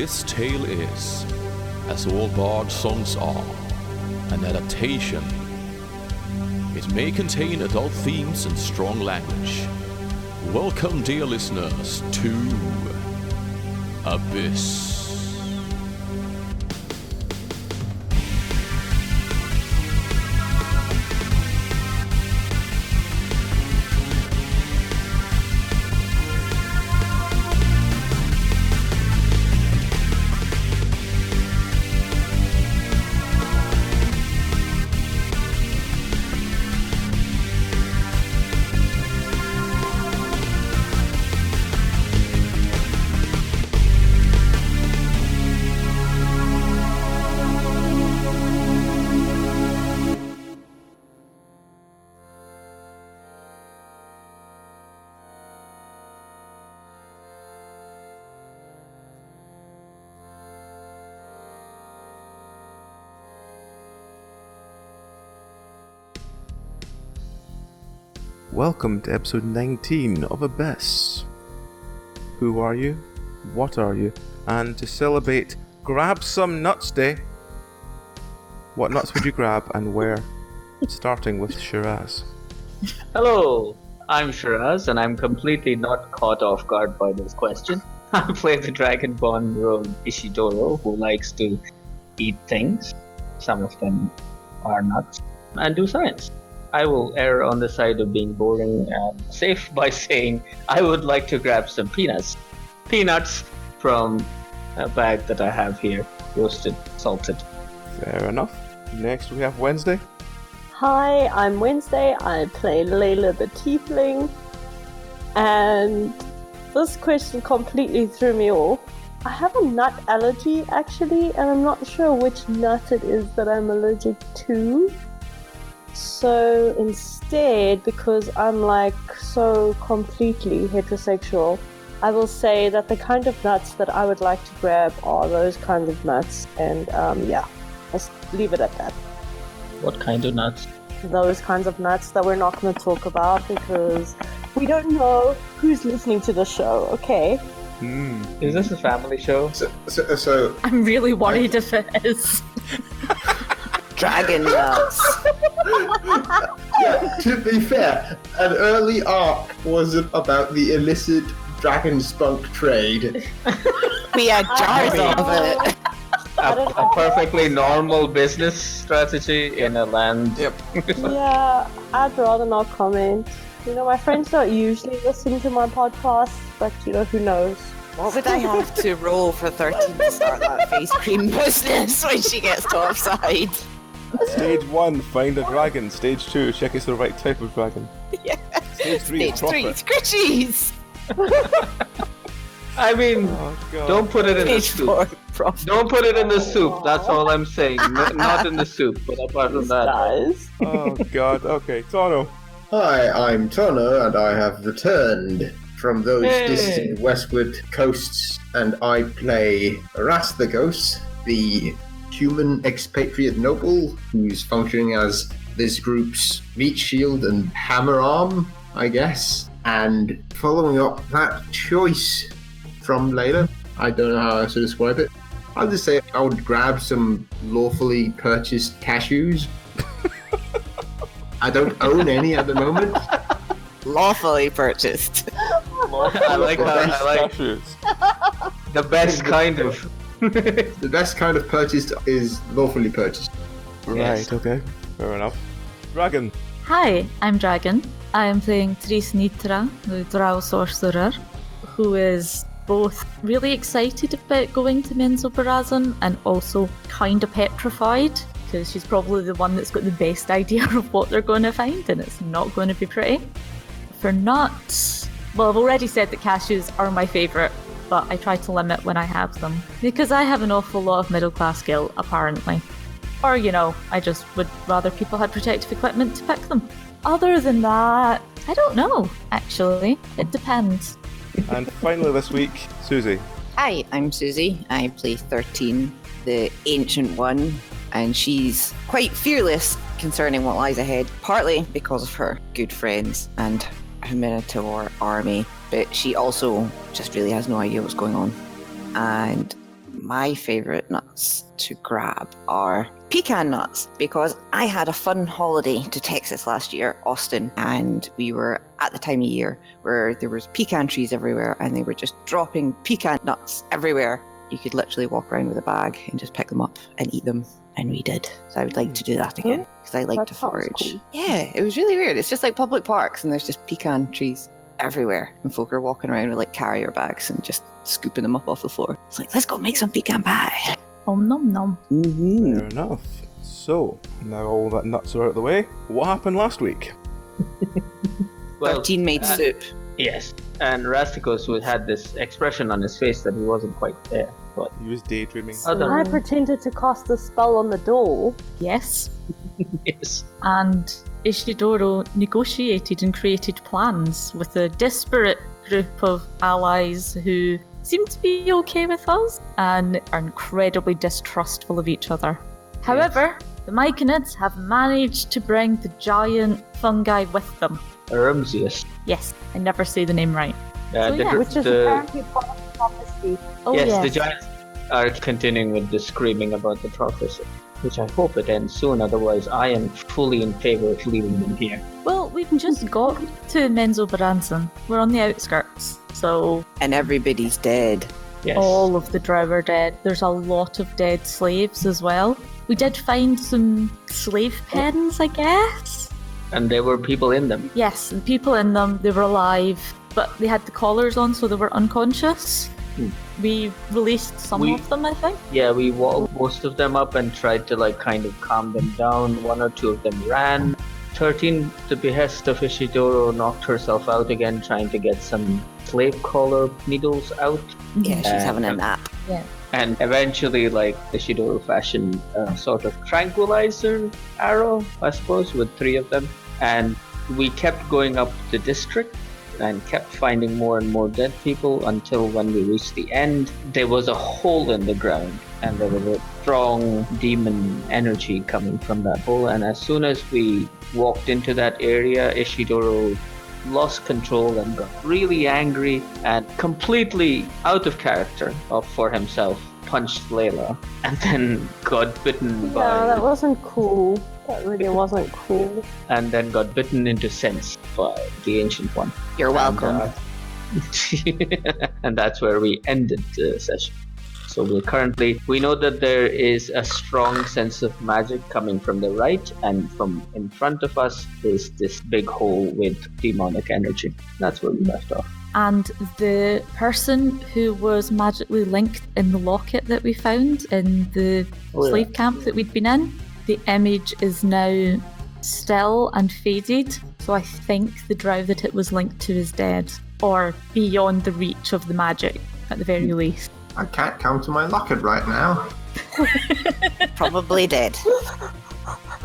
This tale is, as all bard songs are, an adaptation. It may contain adult themes and strong language. Welcome, dear listeners, to Abyss. Welcome to episode 19 of Abyss. Who are you? What are you? And to celebrate Grab Some Nuts Day, what nuts would you grab and where? Starting with Shiraz. Hello, I'm Shiraz and I'm completely not caught off guard by this question. I play the Dragonborn rogue Ishidoro, who likes to eat things. Some of them are nuts, and do science. I will err on the side of being boring and safe by saying I would like to grab some peanuts. Peanuts from a bag that I have here, roasted, salted. Fair enough. Next we have Wednesday. Hi, I'm Wednesday. I play Layla the Tiefling. And this question completely threw me off. I have a nut allergy actually, and I'm not sure which nut it is that I'm allergic to. So instead, because I'm like so completely heterosexual, I will say that the kind of nuts that I would like to grab are those kinds of nuts. And yeah, let's leave it at that. What kind of nuts? Those kinds of nuts that we're not going to talk about because we don't know who's listening to the show, okay? Is this a family show? So I'm really worried if it is. Dragon nuts. Yeah, to be fair, an early arc was about the illicit dragon spunk trade. We had jars of it. A perfectly normal business strategy in a land. Yep. Yeah, I'd rather not comment. You know, my friends don't usually listen to my podcast, but you know, who knows? What would I have to roll for 13 to start that face cream business when she gets to offside? Stage 1, find a dragon. Stage 2, check it's the right type of dragon. Yeah. Stage 3, Stage 3, scritchies! I mean, don't put it in the Stage 4, soup. profit. Don't put it in the soup, that's all I'm saying. Not in the soup, but apart from that. Guys. Oh god, okay. Tauno. Hi, I'm Tauno, and I have returned from those distant westward coasts, and I play Rasthikos, the human expatriate noble who's functioning as this group's meat shield and hammer arm, I guess. And following up that choice from Layla, I don't know how else to describe it. I'll just say I would grab some lawfully purchased cashews. I don't own any at the moment. Lawfully purchased. I like the best kind of. The best kind of purchased is lawfully purchased. Right, Yes. okay. Fair enough. Dragon. Hi, I'm Dragon. I am playing Nitra, the Drow sorcerer, who is both really excited about going to Menzoberranzan and also kind of petrified, because she's probably the one that's got the best idea of what they're going to find, and it's not going to be pretty. For nuts, well, I've already said that cashews are my favourite, but I try to limit when I have them, because I have an awful lot of middle class skill, apparently. Or, you know, I just would rather people had protective equipment to pick them. Other than that, I don't know, actually. It depends. And finally this week, Susie. Hi, I'm Susie. I play 13, the Ancient One, and she's quite fearless concerning what lies ahead, partly because of her good friends and her Minotaur army, but she also just really has no idea what's going on. And my favourite nuts to grab are pecan nuts, because I had a fun holiday to Texas last year, Austin, and we were at the time of year where there was pecan trees everywhere and they were just dropping pecan nuts everywhere. You could literally walk around with a bag and just pick them up and eat them, and we did. So I would like to do that again, because I like That to sounds forage. cool. Yeah, it was really weird. It's just like public parks and there's just pecan trees everywhere, and folk are walking around with like carrier bags and just scooping them up off the floor. It's like, let's go make some pecan pie. Om nom nom. Mm-hmm. Fair enough. So, now all that nuts are out of the way, what happened last week? 13 made soup. Yes, and Rasthikos who had this expression on his face that he wasn't quite there. But He was daydreaming. Other- I pretended to cast a spell on the door. Yes. yes, And Ishidoro negotiated and created plans with a disparate group of allies who seem to be okay with us and are incredibly distrustful of each other. However, the Myconids have managed to bring the giant fungi with them. Rumsius. Yes, I never say the name right. The, yeah, Which is apparently part of the prophecy. Oh, yes, yes. the giants are continuing with the screaming about the prophecy, which I hope it ends soon, otherwise I am fully in favor of leaving them here. Well, we've just got to Menzoberranzan. We're on the outskirts, so And everybody's dead. Yes. all of the Drow are dead. There's a lot of dead slaves as well. We did find some slave pens, I guess. And there were people in them. Yes, the people in them, they were alive, but they had the collars on, so they were unconscious. We released some We- of them, I think. Yeah, we walled most of them up and tried to kind of calm them down. One or two of them ran. 13, the behest of Ishidoro, knocked herself out again, trying to get some slave collar needles out. Yeah, she's having a nap. And eventually, Ishidoro fashioned a sort of tranquilizer arrow, I suppose, with 3 of them. And we kept going up the district and kept finding more and more dead people until when we reached the end, there was a hole in the ground and there was a strong demon energy coming from that hole. And as soon as we walked into that area, Ishidoro lost control and got really angry and completely out of character for himself punched Layla and then got bitten Yeah, that by wasn't cool. That really wasn't cool. and then got bitten into sense by the Ancient One. You're welcome. And that's where we ended the session. So we know that there is a strong sense of magic coming from the right, and from in front of us is this big hole with demonic energy. That's where we left off. And the person who was magically linked in the locket that we found in the Oh, yeah. slave camp that we'd been in, the image is now still and faded. So I think the drow that it was linked to is dead, or beyond the reach of the magic at the very least. I can't counter my locket right now. Probably dead.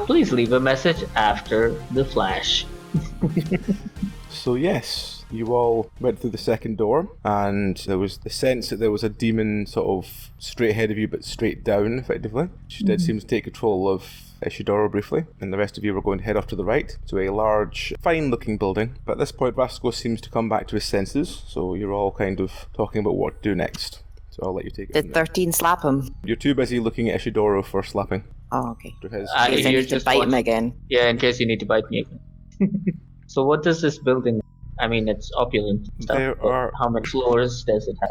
Please leave a message after the flash. So yes, you all went through the second door, and there was the sense that there was a demon sort of straight ahead of you, but straight down, effectively. She did seem to take control of Ishidoro briefly, and the rest of you were going to head off to the right, to a large, fine-looking building. But at this point, Rasthikos seems to come back to his senses, so you're all kind of talking about what to do next. So I'll let you take it from Did there. 13 slap him? You're too busy looking at Ishidoro for slapping. Oh, okay. With his- I- In case I you're need to just bite him watching. again. Yeah, in case you need to bite me again. So what does this building, I mean, it's opulent stuff, There but are- how many floors does it have?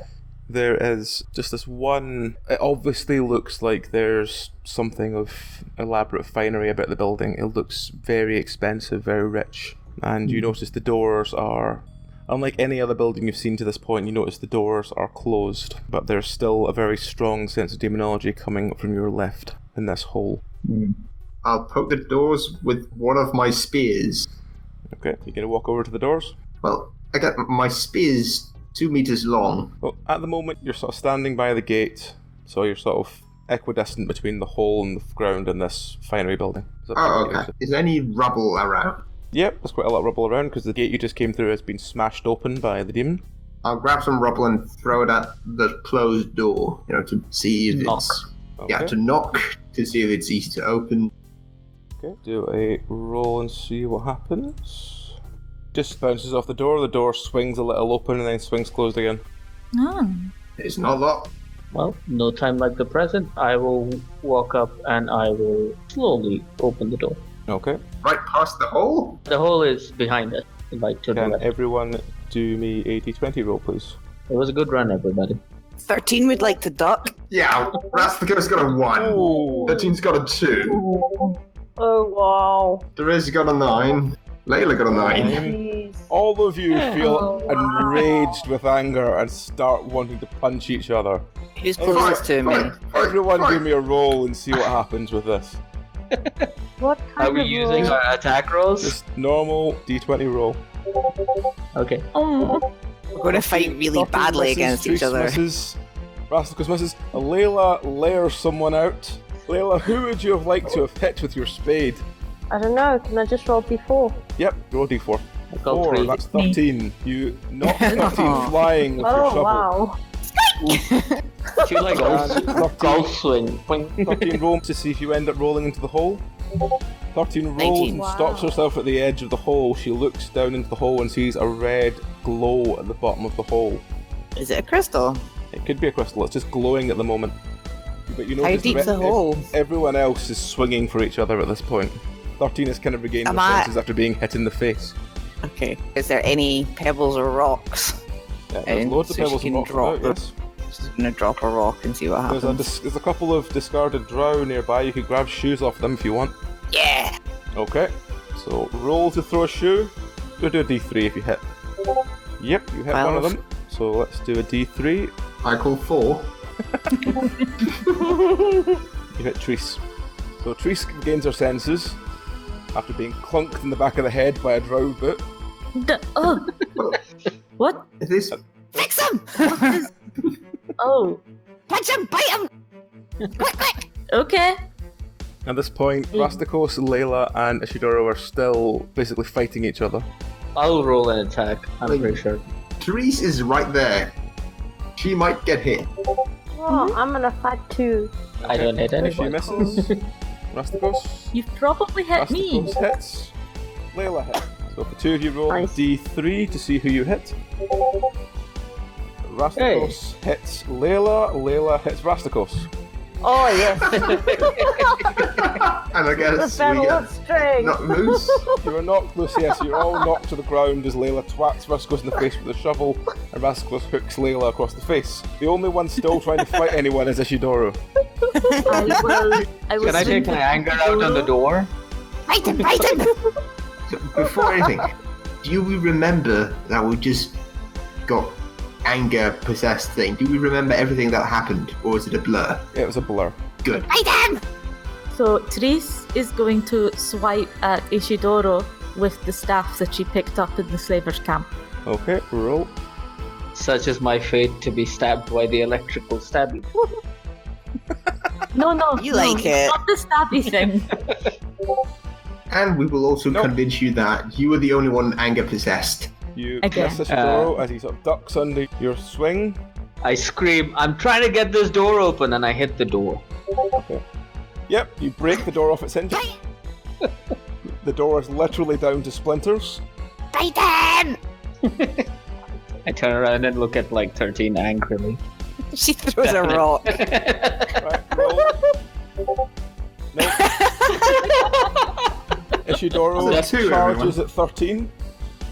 There is just this one. It obviously looks like there's something of elaborate finery about the building. It looks very expensive, very rich. And you notice the doors are, unlike any other building you've seen to this point, you notice the doors are closed. But there's still a very strong sense of demonology coming from your left in this hole. I'll poke the doors with one of my spears. Okay, you're going to walk over to the doors? Well, I got my spear's 2 meters long. Well, at the moment, you're sort of standing by the gate, so you're sort of equidistant between the hole in the ground and this finery building. Is that Oh, pretty okay. good? Is there any rubble around? Yep, there's quite a lot of rubble around because the gate you just came through has been smashed open by the demon. I'll grab some rubble and throw it at the closed door, to see if Knock. it's... Okay. Yeah, to knock, to see if it's easy to open. Okay, do a roll and see what happens. Just bounces off the door swings a little open and then swings closed again. Oh. It's not locked. Well, no time like the present. I will walk up and I will slowly open the door. Okay. Right past the hole? The hole is behind us, like to the Can left. everyone do me a d20 roll, please? It was a good run, everybody. 13 would like to duck. Yeah, Rasthikos got a 1. Ooh. 13's got a 2. Oh wow. Therese got a 9. Layla got a 9. Jeez. All of you feel Oh, wow. enraged with anger and start wanting to punch each other. Who's closest to me? Everyone give me a roll and see what happens with this. What kind Are we of using roll? our attack rolls? Just normal d20 roll. Okay. We're going to fight really Thorpe badly misses, against each Therese other. Misses, Rasthikos misses. Layla layers someone out. Layla, who would you have liked to have hit with your spade? I don't know. Can I just roll before? Yep, roll d4. I got 4, 3. that's 13. You knocked 13 flying with your Oh shovel. wow. I feel like And golf swing. 13 roll to see if you end up rolling into the hole. 13 rolls 19. and Wow. stops herself at the edge of the hole. She looks down into the hole and sees a red glow at the bottom of the hole. Is it a crystal? It could be a crystal, it's just glowing at the moment. But you How notice deep's the hole? Everyone else is swinging for each other at this point. 13 has kind of regained Am her I- senses after being hit in the face. Okay. Is there any pebbles or rocks? Yeah, there's And loads of so she pebbles and can rocks drop about, them. yes. Just going to drop a rock and see what There's happens. there's a couple of discarded drow nearby. You could grab shoes off them if you want. Yeah! Okay, so roll to throw a shoe. Do a d3 if you hit. Yep, you hit one of 12. them. So let's do a d3. I call 4. You hit Therese. So Therese regains her senses after being clunked in the back of the head by a drow boot. Oh, what? Is this... Fix him! Oh, Punch him! Bite him! Quick, quick! okay. At this point, Rasthikos, Layla, and Ishidoro are still basically fighting each other. I'll roll an attack, I'm pretty sure. Therese is right there. She might get hit. Oh, I'm gonna fight too. I don't hit If she anybody. misses, Rasthikos. You've probably hit me. Rasthikos hits. Layla hits. So the two of you roll Nice. d3 to see who you hit. Rasthikos hits Layla, Layla hits Rasthikos. Oh yes. And I The guess we battle get of strength. not loose. You are knocked loose, yes, you're all knocked to the ground as Layla twats Rasthikos in the face with a shovel, and Rasthikos hooks Layla across the face. The only one still trying to fight anyone is Ishidoro. I will Can I swing take my anger out on the door? Bite him! Bite him! So before anything, do we remember that we just got anger possessed thing? Do we remember everything that happened, or is it a blur? It was a blur. Good. Bite him! So Therese is going to swipe at Ishidoro with the staff that she picked up in the slavers' camp. Okay, roll. Such is my fate to be stabbed by the electrical stabbing. No, You no, like it. not the stabby thing. And we will also Nope. convince you that you are the only one anger possessed. You Again. miss Ishidoro as he sort of ducks under your swing. I scream, I'm trying to get this door open, and I hit the door. Okay. Yep, you break the door off its hinges. The door is literally down to splinters. Bite him! I turn around and look at like 13 angrily. She throws a rock. Right, roll. Nope. Ishidoro That's a two, charges at 13.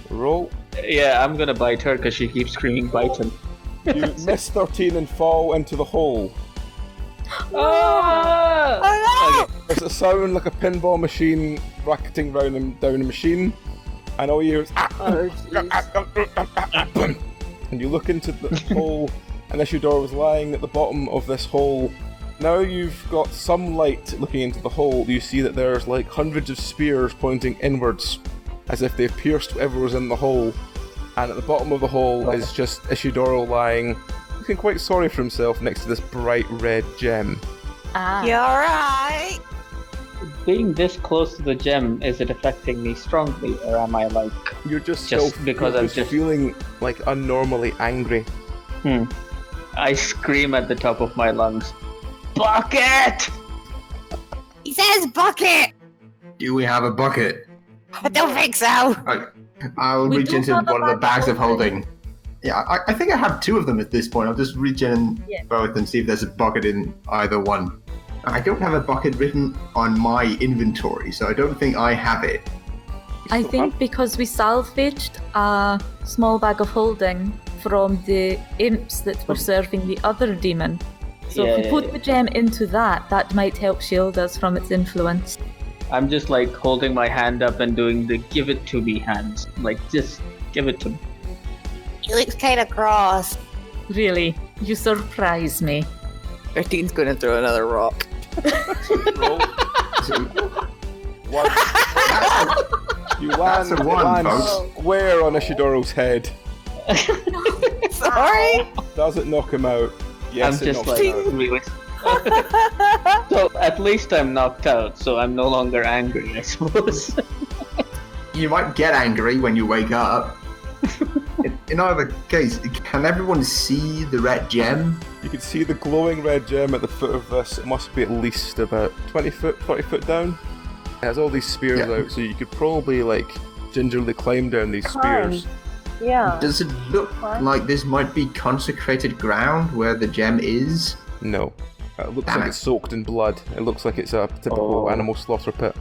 Roll. Yeah, I'm gonna bite her because she keeps screaming, bite him. You miss 13 and fall into the hole. Ah! Oh no! There's a sound like a pinball machine racketing round and down a machine, and all you hear is Oh jeez. and you look into the hole, and Ishidoro was lying at the bottom of this hole. Now you've got some light looking into the hole. You see that there's like hundreds of spears pointing inwards, as if they've pierced whatever was in the hole. And at the bottom of the hole is just Ishidoro lying, looking quite sorry for himself next to this bright red gem. Ah. You alright? Being this close to the gem, is it affecting me strongly, or am I like... You're just Just still, because you're I'm just just- feeling like unnormally angry. I scream at the top of my lungs, Bucket! He says bucket! Do we have a bucket? I don't think so! Right. I'll We reach do into have a one of the bags of bucket. holding Yeah, I think I have 2 of them at this point. I'll just reach in both and see if there's a bucket in either one. I don't have a bucket written on my inventory, so I don't think I have it. I think because we salvaged a small bag of holding from the imps that were serving the other demon. So if we put the gem into that might help shield us from its influence. I'm just like holding my hand up and doing the give it to me hands. Like, just give it to me. He looks kind of cross. Really, you surprise me. 13's going to throw another rock. Roll. One. You land square on Ishidoro's head. Sorry? Does it knock him out? Yes, I'm it just knocks like, him out. really. So at least I'm knocked out, so I'm no longer angry, I suppose. You might get angry when you wake up. In either case, can everyone see the red gem? You can see the glowing red gem at the foot of this. It must be at least about 20 foot, 30 foot down. It has all these spears out, so you could probably like gingerly climb down these spears. Yeah. Does it look like this might be consecrated ground where the gem is? No. It looks like it's soaked in blood. It looks like it's a typical animal slaughter pit.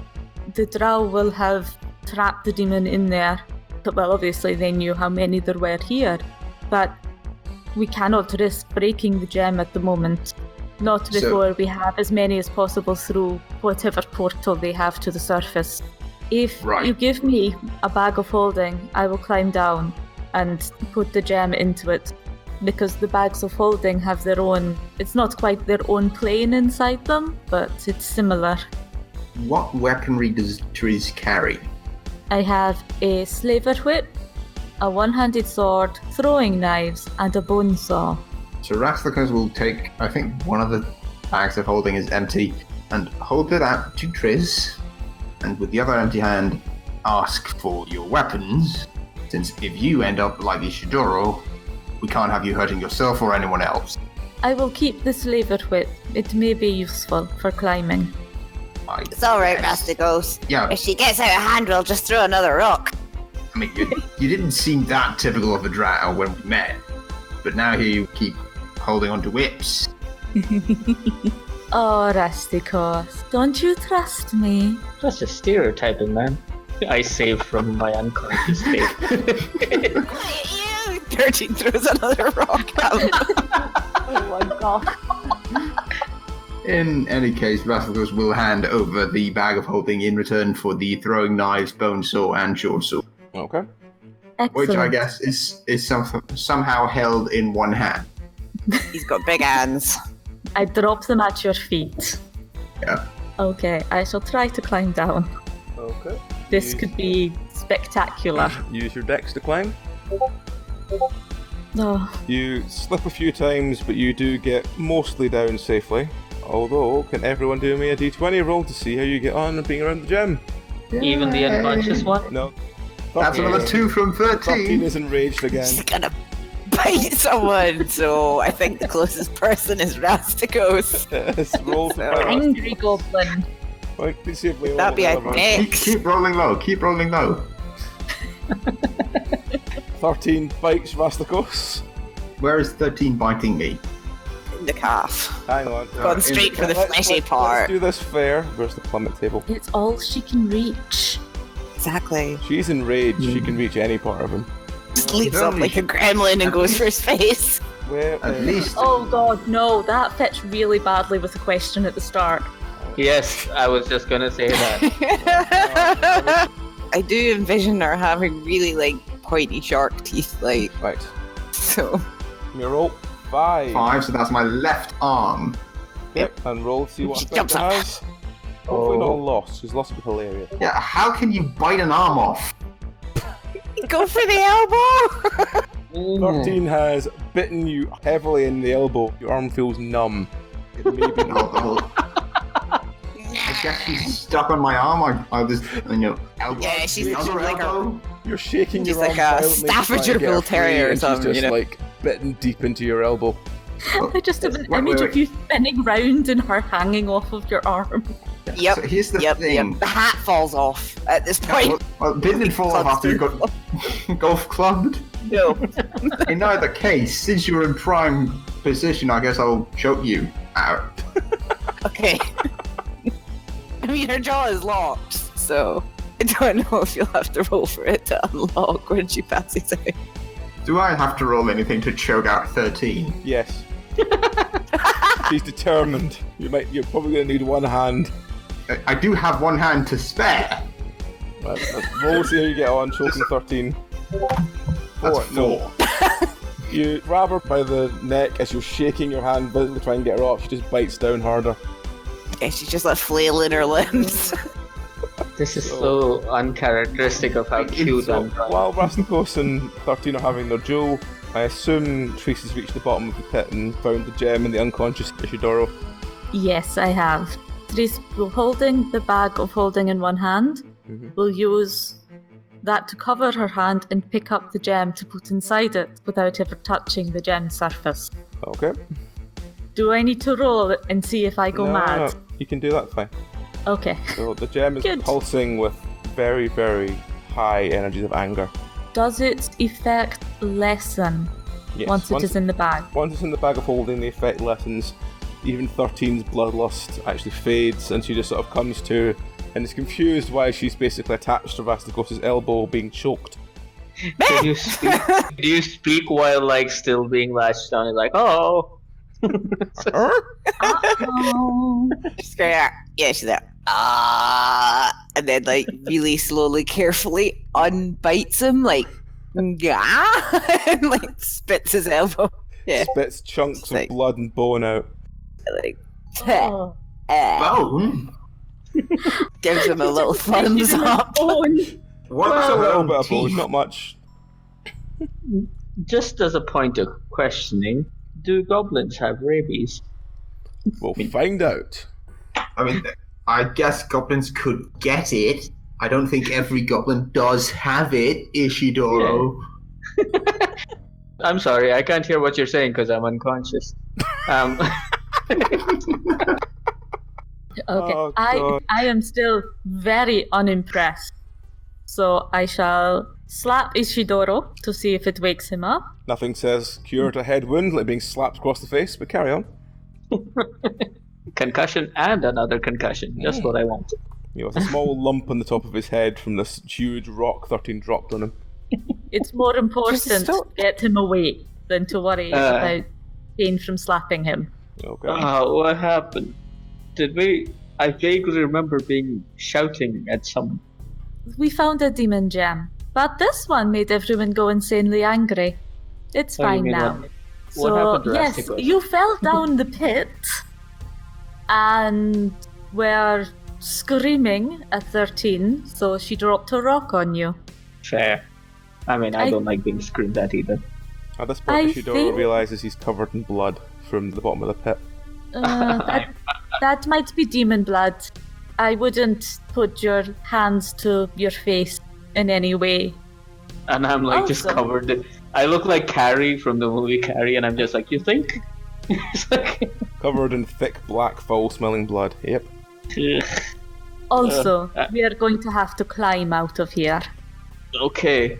The Drow will have trapped the demon in there. But well, obviously they knew how many there were here. But we cannot risk breaking the gem at the moment. Not before we have as many as possible through whatever portal they have to the surface. If you give me a bag of holding, I will climb down and put the gem into it. Because the bags of holding have their own... It's not quite their own plane inside them, but it's similar. What weaponry does Therese carry? I have a slaver whip, a one-handed sword, throwing knives, and a bone saw. So Rasthikos will take, I think one of the bags of holding is empty, and hold it out to Therese, and with the other empty hand, ask for your weapons, since if you end up like Ishidoro, we can't have you hurting yourself or anyone else. I will keep the slaver whip. It may be useful for climbing. It's alright, Rasthikos. Yeah. If she gets out of hand, we'll just throw another rock. I mean, you didn't seem that typical of a drow when we met, but now here you keep holding on to whips. Oh, Rasthikos, don't you trust me? That's just stereotyping, man. I saved from my unconscious state. 13 throws another rock at him. Oh my god. In any case, Rasthikos will hand over the bag of holding in return for the throwing knives, bone saw, and short sword. Okay. Excellent. Which I guess is somehow held in one hand. He's got big hands. I drop them at your feet. Yeah. Okay, I shall try to climb down. Okay. This could be spectacular. Use your dex to climb. Oh, You slip a few times, but you do get mostly down safely. Although, can everyone do me a d20 roll to see how you get on being around the gem? Even the unconscious one? No. That's 13 another 2 from 13. is enraged again. He's gonna bite someone, so I think the closest person is Rasthikos. Yes, roll for angry goblin. Right, let's see if we That'd be a roll. dex. Keep rolling low, keep rolling low. 13 bites Rasthikos. Where is 13 biting me? In the calf. Hang on. Gone straight for the fleshy Let's part. do this fair. Where's the plummet table? It's all she can reach. Exactly. She's enraged. She can reach any part of him. Just leaps up like a gremlin and goes for his face. Where? At least. Oh god, no, that fits really badly with the question at the start. Yes, I was just gonna say that. I do envision her having really like pointy shark teeth, like Right. so. You roll 5. 5, so that's my left arm. Yep. And roll to see what She effect jumps it up. has. Hopefully not a loss, because loss would be hilarious. Yeah, how can you bite an arm off? Go for the elbow. 13 has bitten you heavily in the elbow. Your arm feels numb. It may be Oh, I guess she's stuck on my arm. I'll just, elbow. Yeah, she's the other like a- elbow. You're shaking She's your arm like a violently to try Staffordshire and get her Bull Terrier free, or and something, she's just you know? like bitten deep into your elbow. I just have an image of you spinning round and her hanging off of your arm. Yep. So here's the thing. Yep. The hat falls off at this point. Well, it didn't fall off after you got golf clubbed. No. In either case, since you were in prime position, I guess I'll choke you out. Okay. I mean, her jaw is locked, so I don't know if you'll have to roll for it to unlock when she passes out. Do I have to roll anything to choke out 13? Yes. She's determined. You're probably going to need one hand. I do have one hand to spare. Let's roll, see how you get on. Choking 13. That's 4. No. You grab her by the neck as you're shaking your hand, visibly trying to get her off. She just bites down harder. Yeah, she's just like flailing her limbs. This is so uncharacteristic of how cute So, I'm trying. while Rasthikos and 13 are having their duel, I assume Trace has reached the bottom of the pit and found the gem in the unconscious Ishidoro. Yes, I have. Therese, holding the bag of holding in one hand, will use that to cover her hand and pick up the gem to put inside it without ever touching the gem surface. Okay. Do I need to roll and see if I go No, mad? you can do that fine. Okay. So the gem is Good. pulsing with very, very high energies of anger. Does its effect lessen Yes, once it is in the bag? Once it's in the bag of holding, the effect lessens. Even 13's bloodlust actually fades, and she just sort of comes to and is confused why she's basically attached to Rasthikos' elbow, being choked. Did you speak while like still being latched on? You're like, oh. Oh. She's going, yeah, she's like, and then like really slowly, carefully unbites him, like, and like spits his elbow. Yeah, Spits chunks of Like- blood and bone out. like, Oh. Bone? gives him a little thumbs up. It's a little bit of bone, teeth? not much. Just as a point of questioning, do goblins have rabies? We'll find out. I mean, I guess goblins could get it. I don't think every goblin does have it, Ishidoro. I'm sorry, I can't hear what you're saying because I'm unconscious. Okay, Oh, I God. am still very unimpressed. So I shall slap Ishidoro to see if it wakes him up. Nothing says cure to head wound like being slapped across the face, but carry on. Concussion and another concussion, just what I wanted. You know, it's a small lump on the top of his head from this huge rock 13 dropped on him. It's more important Just to stop. get him away than to worry about pain from slapping him. Okay. What happened? I vaguely remember shouting at someone. We found a demon gem, but this one made everyone go insanely angry. It's Oh, you fine mean now. what happened to yes, Rasthikos? you fell down the pit and were screaming at 13, so she dropped a rock on you. Fair. I mean, I I- don't like being screamed at either. At this point, I Ishidoro think- realises he's covered in blood from the bottom of the pit. That might be demon blood. I wouldn't put your hands to your face in any way. And I'm like just Awesome. covered. I look like Carrie from the movie Carrie, and I'm just like, you think? It's like, Covered in thick, black, foul-smelling blood. Yep. ugh. Also, we are going to have to climb out of here. Okay.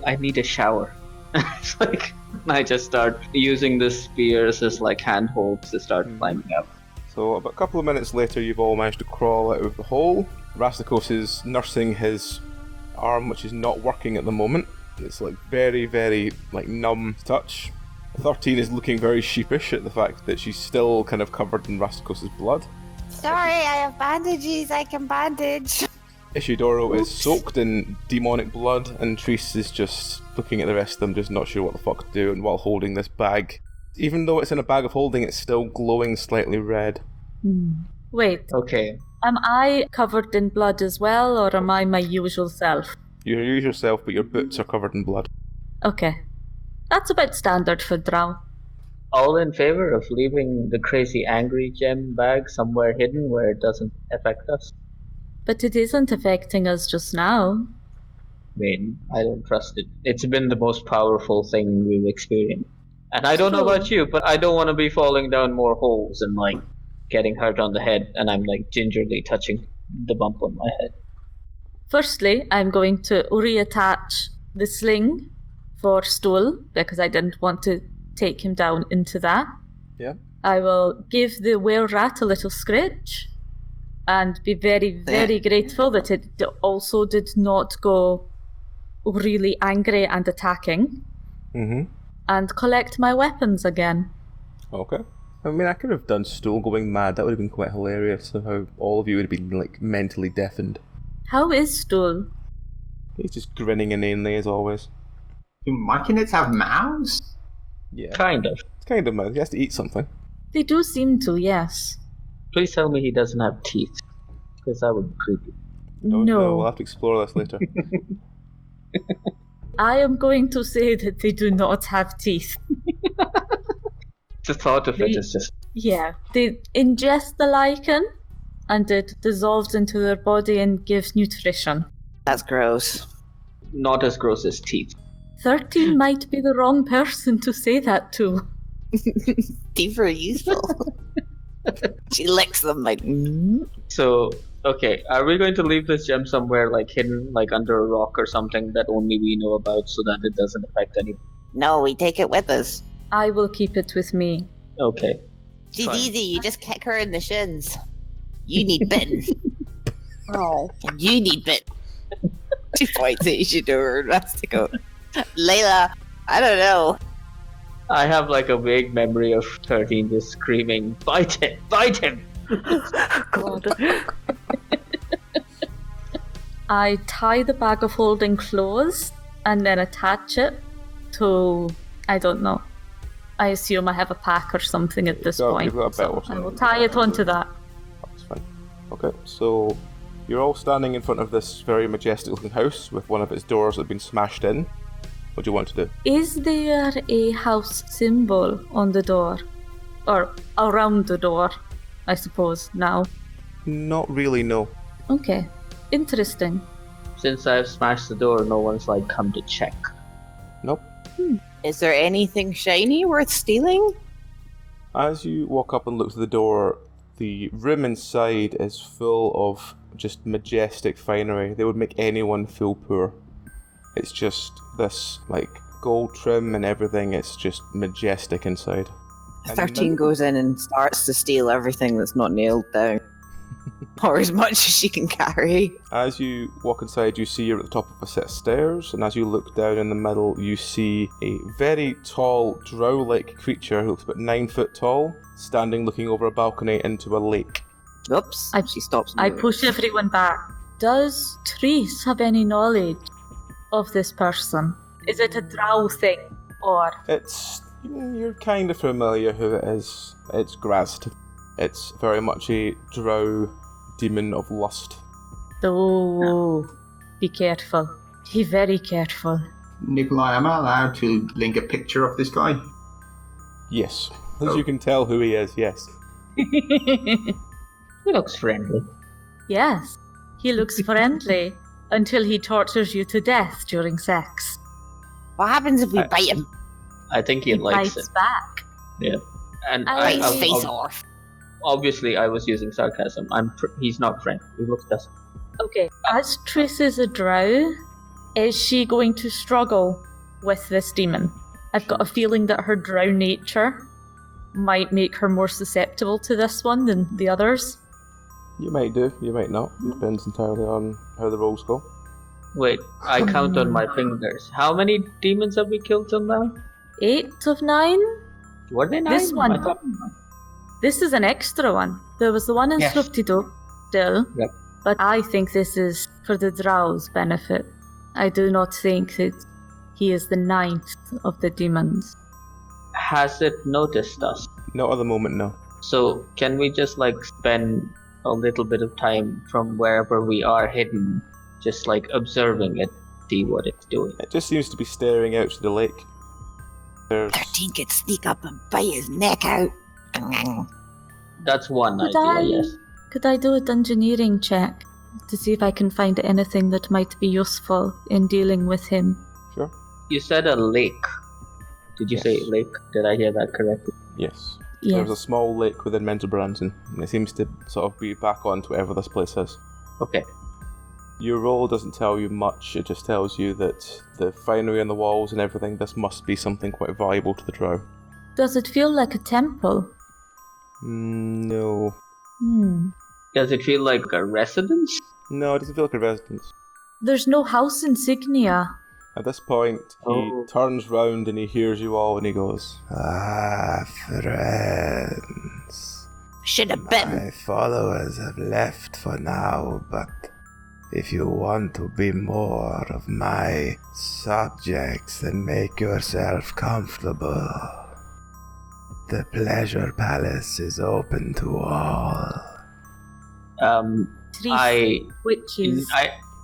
I need a shower. It's like, I just start using the spears as like handholds to start climbing up. So, about a couple of minutes later, you've all managed to crawl out of the hole. Rasthikos is nursing his arm, which is not working at the moment. It's like very, very like numb touch. 13 is looking very sheepish at the fact that she's still kind of covered in Rasthikos' blood. Sorry, I have bandages. I can bandage. Ishidoro is soaked in demonic blood, and Treese is just looking at the rest of them, just not sure what the fuck to do, and while holding this bag. Even though it's in a bag of holding, it's still glowing slightly red. Wait, Okay. am I covered in blood as well, or am I my usual self? You use yourself, but your boots are covered in blood. Okay. That's about standard for Drow. All in favor of leaving the crazy angry gem bag somewhere hidden where it doesn't affect us? But it isn't affecting us just now. I mean, I don't trust it. It's been the most powerful thing we've experienced. And I don't know about you, but I don't want to be falling down more holes and like getting hurt on the head, and I'm like gingerly touching the bump on my head. Firstly, I'm going to reattach the sling for Stool because I didn't want to take him down into that. Yeah. I will give the were-rat a little scratch and be very, very grateful that it also did not go really angry and attacking. Mm-hmm. And collect my weapons again. Okay. I mean, I could have done Stool going mad. That would have been quite hilarious. Of how all of you would have been like mentally deafened. How is Stool? He's just grinning inanely as always. Do machinates have mouths? Yeah. Kind of. It's kind of mad. He has to eat something. They do seem to, yes. Please tell me he doesn't have teeth, because that would be creepy. Oh, No. We'll have to explore this later. I am going to say that they do not have teeth. The thought of it is just... Yeah, they ingest the lichen and it dissolves into their body and gives nutrition. That's gross. not as gross as teeth. 13 might be the wrong person to say that to. Teeth are useful. She licks them like. So, okay, are we going to leave this gem somewhere, like hidden, like under a rock or something that only we know about, so that it doesn't affect anyone? No, we take it with us. I will keep it with me. Okay. She's Fine. easy. You just kick her in the shins. You need bitten. Oh. And you need bitten. She points at Ishidoro and Rasthikos. Layla, I don't know. I have like a vague memory of 13 just screaming, "Bite him! Bite him!" God. I tie the bag of holding clothes and then attach it to, I don't know. I assume I have a pack or something at this point. You've got a belt or So I will something. tie it onto that. That's fine. Okay, so you're all standing in front of this very majestic looking house with one of its doors that have been smashed in. What do you want to do? Is there a house symbol on the door? Or around the door, I suppose, now? Not really, no. Okay. Interesting. Since I've smashed the door, no one's like come to check. Nope. Is there anything shiny worth stealing? As you walk up and look through the door, the room inside is full of just majestic finery. They would make anyone feel poor. It's just this, like, gold trim and everything. It's just majestic inside. And 13 goes in and starts to steal everything that's not nailed down. Or as much as she can carry. As you walk inside, you see you're at the top of a set of stairs, and as you look down in the middle, you see a very tall, drow-like creature who looks about 9 foot tall, standing looking over a balcony into a lake. Oops. She stops. I moving. push everyone back. Does Therese have any knowledge of this person? Is it a drow thing? Or... You're kind of familiar who it is. It's Grazd. It's very much a drow demon of lust. Oh, be careful. Be very careful. Nikolai, am I allowed to link a picture of this guy? Yes. As you can tell who he is, yes. He looks friendly. Yes, he looks friendly until he tortures you to death during sex. What happens if we bite him? I think he He likes bites it. back. Yeah. And I- Bite his face off. Obviously, I was using sarcasm. He's not friendly. He looks desperate. Okay, as Triss is a drow, is she going to struggle with this demon? I've got a feeling that her drow nature might make her more susceptible to this one than the others. You might do, you might not. It depends entirely on how the rolls go. Wait, I count on my fingers. How many demons have we killed till now? 8 of 9? Were they 9? This one. I thought- This is an extra one. There was the one in Yes. Subtido still, Yep. but I think this is for the Drow's benefit. I do not think that he is the 9th of the demons. Has it noticed us? Not at the moment, no. So, can we just like spend a little bit of time from wherever we are hidden, just like observing it, see what it's doing? It just seems to be staring out to the lake. There's 13 could sneak up and bite his neck out. That's one Could idea, I- yes. Could I do a dungeoneering check to see if I can find anything that might be useful in dealing with him? sure. You said a lake. Did you Yes. say lake? Did I hear that correctly? Yes. Yes. There's a small lake within Menzoberranzan, and it seems to sort of be back onto whatever this place is. Okay. Your roll doesn't tell you much, it just tells you that the finery on the walls and everything, this must be something quite valuable to the Drow. Does it feel like a temple? No. Does it feel like a residence? No, it doesn't feel like a residence. There's no house insignia. At this point, he turns round and he hears you all and he goes, "Ah, friends. Should have been. My followers have left for now, but if you want to be more of my subjects, then make yourself comfortable. The Pleasure Palace is open to all." Three witches.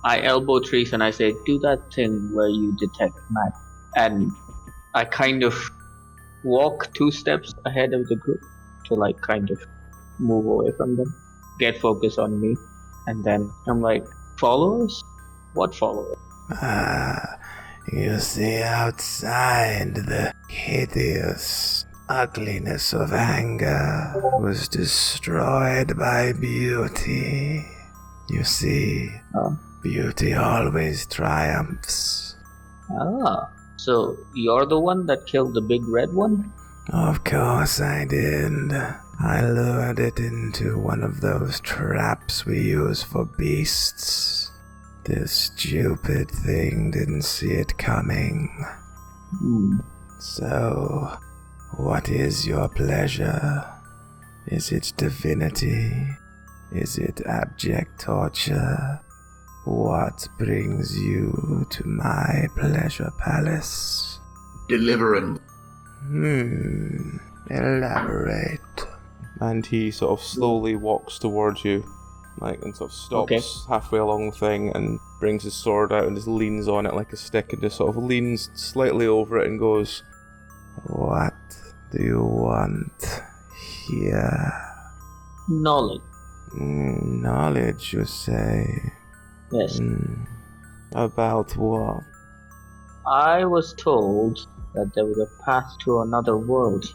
I elbow Trees and I say, do that thing where you detect magic. And I kind of walk 2 steps ahead of the group to like kind of move away from them, get focus on me. And then I'm like, followers? What followers? You see outside, the hideous ugliness of anger was destroyed by beauty. You see, beauty always triumphs. So you're the one that killed the big red one? Of course I did. I lured it into one of those traps we use for beasts. This stupid thing didn't see it coming. So, what is your pleasure? Is it divinity? Is it abject torture? What brings you to my pleasure palace? Deliverance. Elaborate. And he sort of slowly walks towards you, and sort of stops halfway along the thing and brings his sword out and just leans on it like a stick and just sort of leans slightly over it and goes, "What do you want here?" Knowledge. Knowledge, you say? Yes. About what? I was told that there was a path to another world.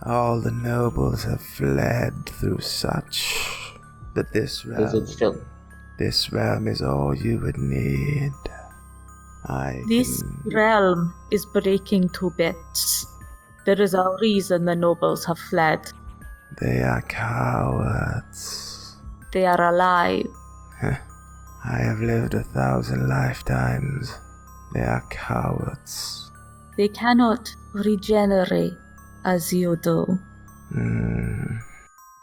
All the nobles have fled through such, but this realm... Is it still? This realm is all you would need. This realm is breaking to bits. There is a reason the nobles have fled. They are cowards. They are alive. I have lived 1,000 lifetimes. They are cowards. They cannot regenerate as you do.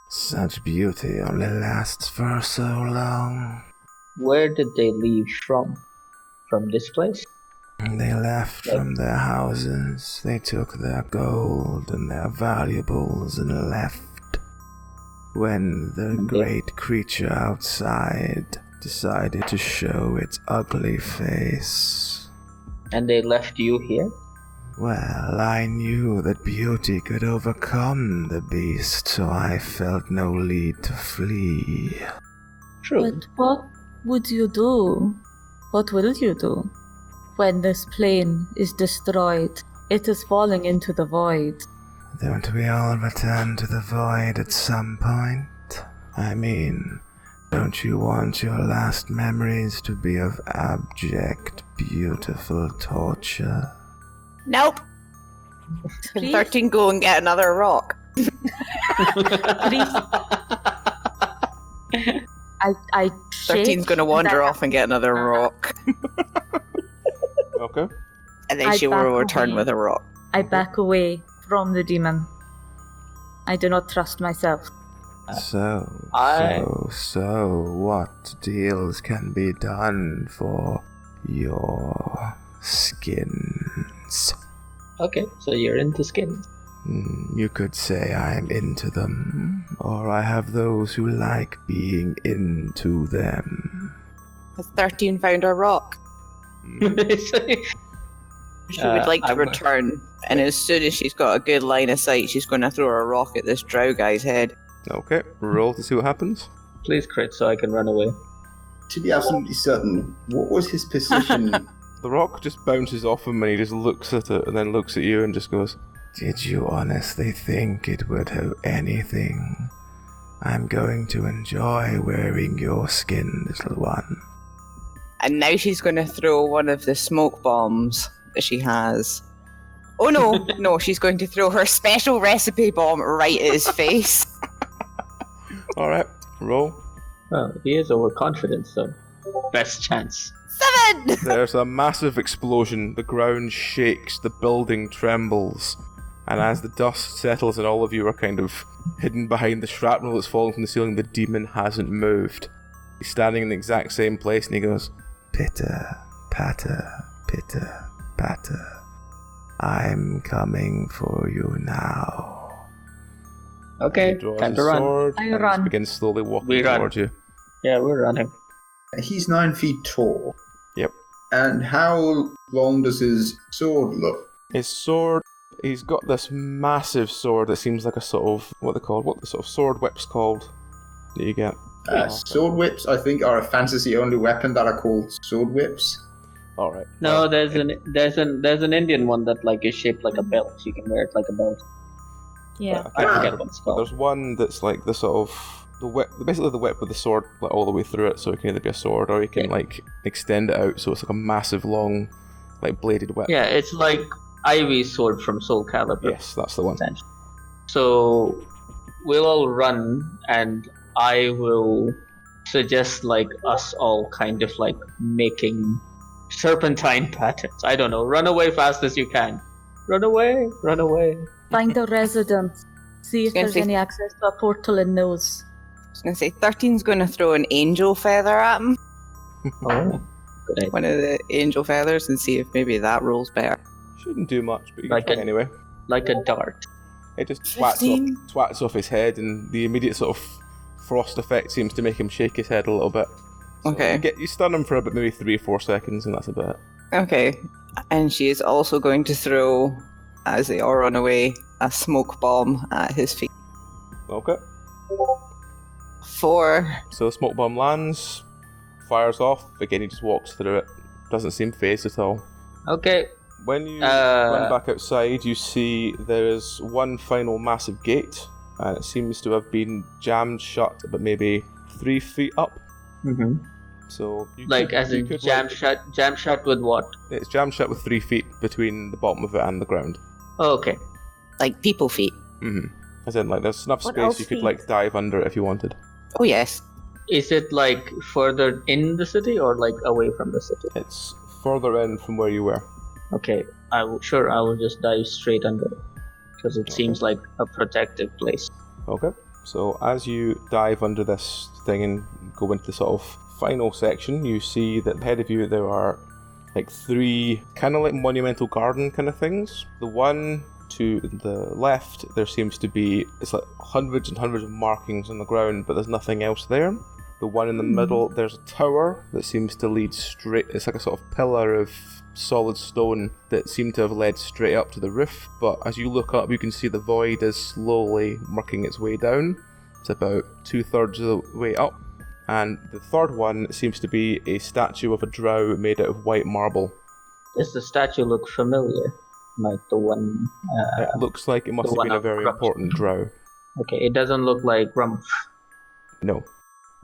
Such beauty only lasts for so long. Where did they leave from? From this place? They left from their houses. They took their gold and their valuables and left. When the great creature outside decided to show its ugly face. And they left you here? Well, I knew that beauty could overcome the beast, so I felt no need to flee. True. But what would you do? What will you do? When this plane is destroyed, it is falling into the void. Don't we all return to the void at some point? I mean, don't you want your last memories to be of abject, beautiful torture? Nope. Can 13 go and get another rock? I 13's going to wander off and get another rock. Okay. And then I she will back return away. with a rock. I back away from the demon. I do not trust myself. So, what deals can be done for your skins? Okay, so you're into skin. You could say I am into them, or I have those who like being into them. Has 13 found a rock? She would like to return, and as soon as she's got a good line of sight, she's going to throw a rock at this drow guy's head. Okay, roll to see what happens. Please crit so I can run away. To be absolutely certain, what was his position? The The rock just bounces off him and he just looks at it and then looks at you and just goes, "Did you honestly think it would have anything? I'm going to enjoy wearing your skin, little one." And now she's going to throw one of the smoke bombs that she has. Oh no, no, she's going to throw her special recipe bomb right at his face. Alright, roll. Oh, he is overconfident, so best chance. 7! There's a massive explosion, the ground shakes, the building trembles, and as the dust settles and all of you are kind of hidden behind the shrapnel that's falling from the ceiling, the demon hasn't moved. He's standing in the exact same place and he goes, "Pitter, patter, pitter, patter. I'm coming for you now." Okay, He draws time his to run. sword I and run. begins slowly walking We run. towards you. Yeah, we're running. He's 9 feet tall. Yep. And how long does his sword look? His sword, he's got this massive sword that seems like a sort of, what the sort of sword whip's called that you get. Sword whips, I think, are a fantasy-only weapon that are called sword whips. Alright. No, there's an Indian one that like is shaped like a belt. You can wear it like a belt. Yeah. I forget what it's called. There's one that's like the sort of, basically the whip with the sword like all the way through it, so it can either be a sword or you can like extend it out so it's like a massive long like bladed whip. Yeah, it's like Ivy's sword from Soul Calibur. Yes, that's the one. Essentially. So we'll all run, and I will suggest like us all kind of like making serpentine patterns. I don't know. Run away fast as you can. Run away. Run away. Find a residence. See if Gonna there's say- any access to a portal in those. I was going to say, 13's going to throw an angel feather at him. Oh, good idea. One of the angel feathers, and see if maybe that rolls better. Shouldn't do much, but you Like can try a- anyway. Like a dart. It just twats off his head, and the immediate sort of frost effect seems to make him shake his head a little bit. So Okay. You stun him for about maybe 3-4 seconds, and that's about it. Okay. And she is also going to throw, as they all run away, a smoke bomb at his feet. Okay. 4. So the smoke bomb lands, fires off. Again, he just walks through it. Doesn't seem phased at all. Okay. When you run back outside, you see there is one final massive gate, and it seems to have been jammed shut, but maybe 3 feet up. Mm-hmm. So you Like could- as you in could, jam like- shut. Jam shut with what? It's jammed shut with 3 feet between the bottom of it and the ground. Oh, okay. Like people feet. As in, like, there's enough What space else you could feet? like dive under it if you wanted. Oh, yes. Is it like further in the city or like away from the city? It's further in from where you were. Okay, I will just dive straight under it because it seems like a protective place. Okay. So as you dive under this thing and go into the sort of final section, you see that ahead of you there are like 3 kind of like monumental garden kind of things. The one to the left, there seems to be, it's like hundreds and hundreds of markings on the ground, but there's nothing else there. The one in the middle, there's a tower that seems to lead straight, it's like a sort of pillar of solid stone that seemed to have led straight up to the roof, but as you look up you can see the void is slowly working its way down. It's about 2/3 of the way up. And the third one seems to be a statue of a drow made out of white marble. Does the statue look familiar? Like the one... It looks like it must the have one been a up very front. important drow. Okay, it doesn't look like Rumpf. No.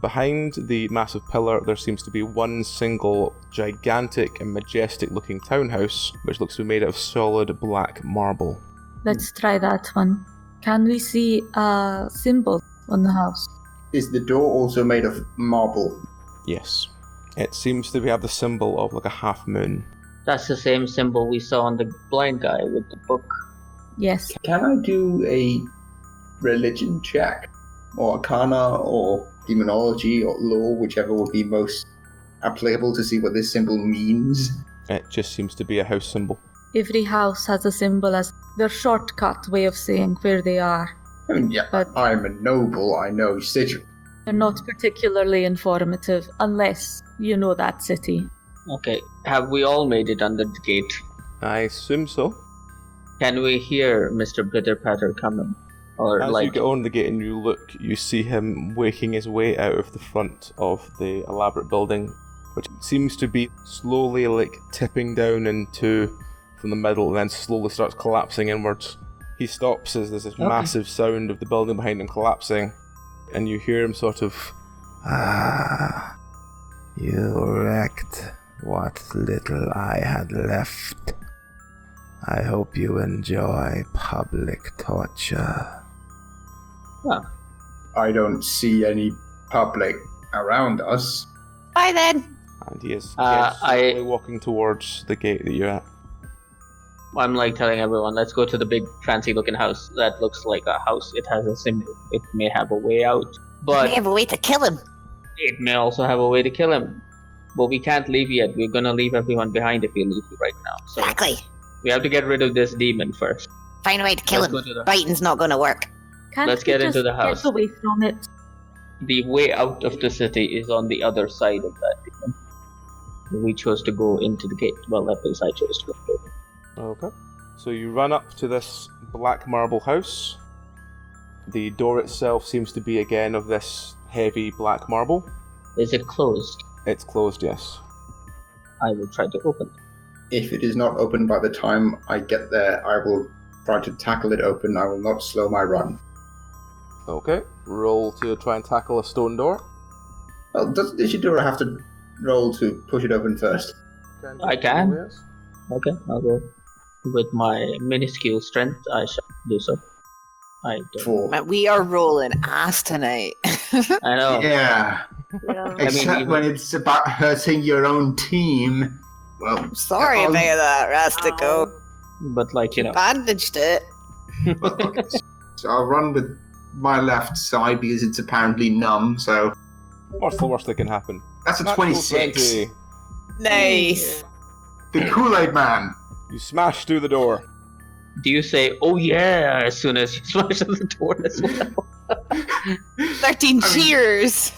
Behind the massive pillar, there seems to be one single gigantic and majestic looking townhouse, which looks to be made out of solid black marble. Let's try that one. Can we see a symbol on the house? Is the door also made of marble? Yes. It seems to have the symbol of like a half moon. That's the same symbol we saw on the blind guy with the book. Yes. Can I do a religion check? Or arcana, or demonology, or law, whichever would be most applicable to see what this symbol means? It just seems to be a house symbol. Every house has a symbol as their shortcut way of saying where they are. I mean, yeah, But- I'm a noble, I know sigil. They're not particularly informative unless you know that city. Okay, have we all made it under the gate? I assume so. Can we hear Mr. Bitterpatter coming? Or As you like... get on the gate and you look, you see him waking his way out of the front of the elaborate building. which seems to be slowly like tipping down into from the middle and then slowly starts collapsing inwards. He stops as there's this massive sound of the building behind him collapsing, and you hear him sort of, You wrecked what little I had left. I hope you enjoy public torture. Well, I don't see any public around us. Bye then. and he is slowly I walking towards the gate that you're at. I'm like telling everyone, let's go to the big fancy looking house that looks like a house. It has a symbol. It may have a way out, but We have a way to kill him. it may also have a way to kill him. But we can't leave yet. We're gonna leave everyone behind if we leave right now. So Exactly. we have to get rid of this demon first. Find a way to kill Let's him. go to the- Biting's not going to work. Can't Let's we get into just the house. Get away from it. The way out of the city is on the other side of that demon. We chose to go into the gate. Well, that is I chose to go. Okay. So you run up to this black marble house. The door itself seems to be again of this heavy black marble. Is it closed? It's closed, yes. I will try to open it. If it is not open by the time I get there, I will try to tackle it open. I will not slow my run. Okay. Roll to try and tackle a stone door. Well, does Ishidoro have to roll to push it open first? I can. Okay, I'll go. With my minuscule strength, I shall do so. I don't. 4. Man, we are rolling ass tonight. I know. Yeah. Yeah. Except even- when it's about hurting your own team. Well, Sorry I'll- about that, Rasthikos. But like, you know. Bandaged it. well, okay. So I'll run with my left side because it's apparently numb. So What's the worst that can happen? that's a Natural 26. 20. Nice. The Kool-Aid Man. You smash through the door. Do you say, oh yeah, as soon as you smash the door as well? 13 I mean- cheers.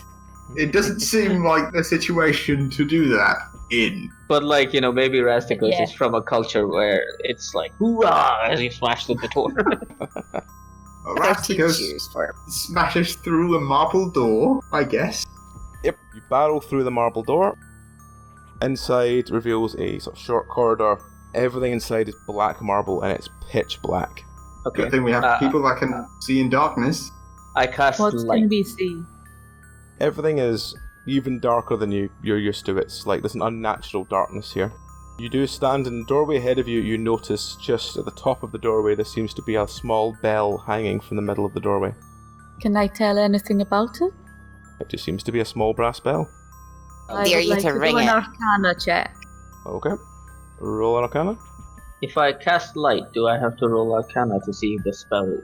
It doesn't seem like the situation to do that in. But like, you know, maybe Rasthikos Yeah. is from a culture where it's like, hoorah, as you smash through the door. 13 Rasthikos cheers for him. smashes through a marble door, I guess. Yep, you barrel through the marble door. Inside reveals a sort of short corridor. Everything inside is black marble and it's pitch black. Okay. Good thing we have Uh, people that can see in darkness. I cast What light. can we see? Everything is even darker than you're used to. It's like there's an unnatural darkness here. You do stand in the doorway ahead of you. You notice just at the top of the doorway there seems to be a small bell hanging from the middle of the doorway. Can I tell anything about it? It just seems to be a small brass bell. I Dare would you like to to ring do an it. Arcana check. Okay. Roll an Arcana. If I cast light, do I have to roll Arcana to see the spell?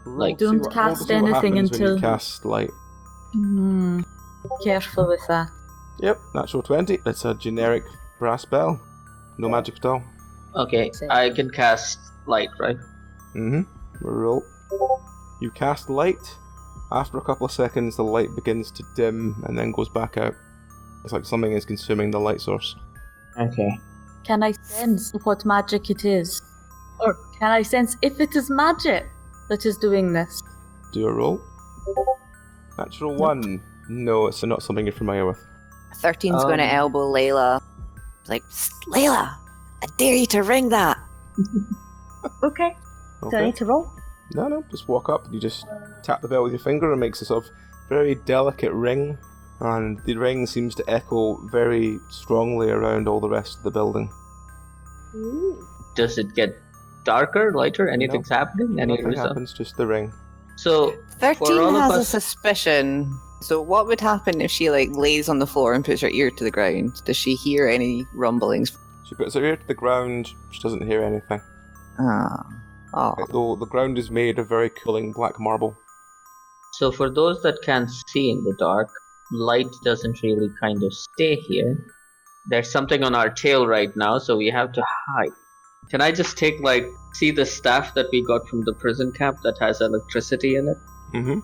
Roll to don't see roll to cast see what anything happens when you until- cast light. Careful with that. Yep, natural 20. It's a generic brass bell. No magic at all. Okay, I can cast light, right? Mm-hmm. Roll. You cast light. After a couple of seconds, the light begins to dim and then goes back out. It's like something is consuming the light source. Okay. Can I sense what magic it is? Or can I sense if it is magic that is doing this? Do a roll. Natural 1. No, it's not something you're familiar with. 13's going to elbow Layla. Like, Layla, I dare you to ring that. Okay. Do I Okay. need to roll? No, just walk up. You just tap the bell with your finger and it makes a sort of very delicate ring. And the ring seems to echo very strongly around all the rest of the building. Does it get darker, lighter? Anything's happening? Any Nothing result? happens, just the ring. So, 13 For all of has a us- suspicion. So what would happen if she like lays on the floor and puts her ear to the ground? Does she hear any rumblings? She puts her ear to the ground, she doesn't hear anything. Oh. Though the ground is made of very cooling black marble. so for those that can't see in the dark, light doesn't really kind of stay here. There's something on our tail right now, so we have to hide. Can I just take, like, see the staff that we got from the prison camp that has electricity in it? Mm-hmm.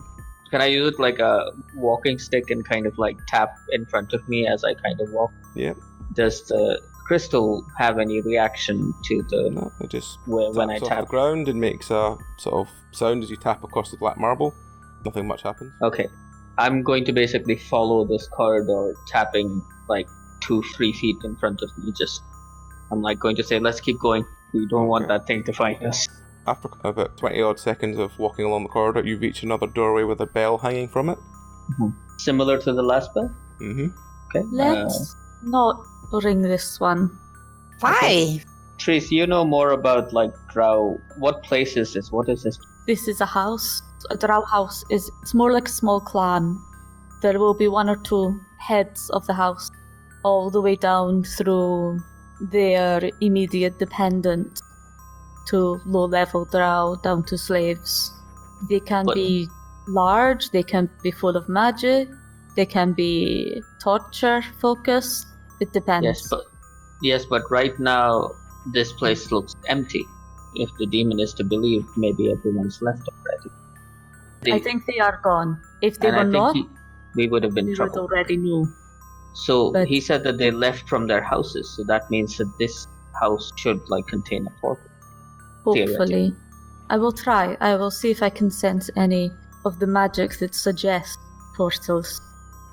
Can I use it like a walking stick and kind of like tap in front of me as I kind of walk? Yeah. Does the crystal have any reaction to the No, it just when I taps off tap? the ground and makes a sort of sound as you tap across the black marble. Nothing much happens. Okay. I'm going to basically follow this corridor, tapping like 2-3 feet in front of me. I'm like going to say, let's keep going. We don't want that thing to find us. After about 20 odd seconds of walking along the corridor, you reach another doorway with a bell hanging from it. Similar to the last bell? Mm-hmm. Okay. Let's not ring this one. Why? Trace, you know more about like Drow. What place is this? What is this? This is a house. A Drow house it's more like a small clan. There will be 1 or 2 heads of the house, all the way down through their immediate dependent to low-level Drow, down to slaves. They can be large, they can be full of magic, they can be torture focused. It depends. Yes, but right now this place looks empty. If the demon is to believe, maybe everyone's left already. I think they are gone. If they were not, we would have been we would trouble. already knew. So he said that they left from their houses, so that means that this house should like contain a portal. Hopefully. I will try. I will see if I can sense any of the magic that suggests portals.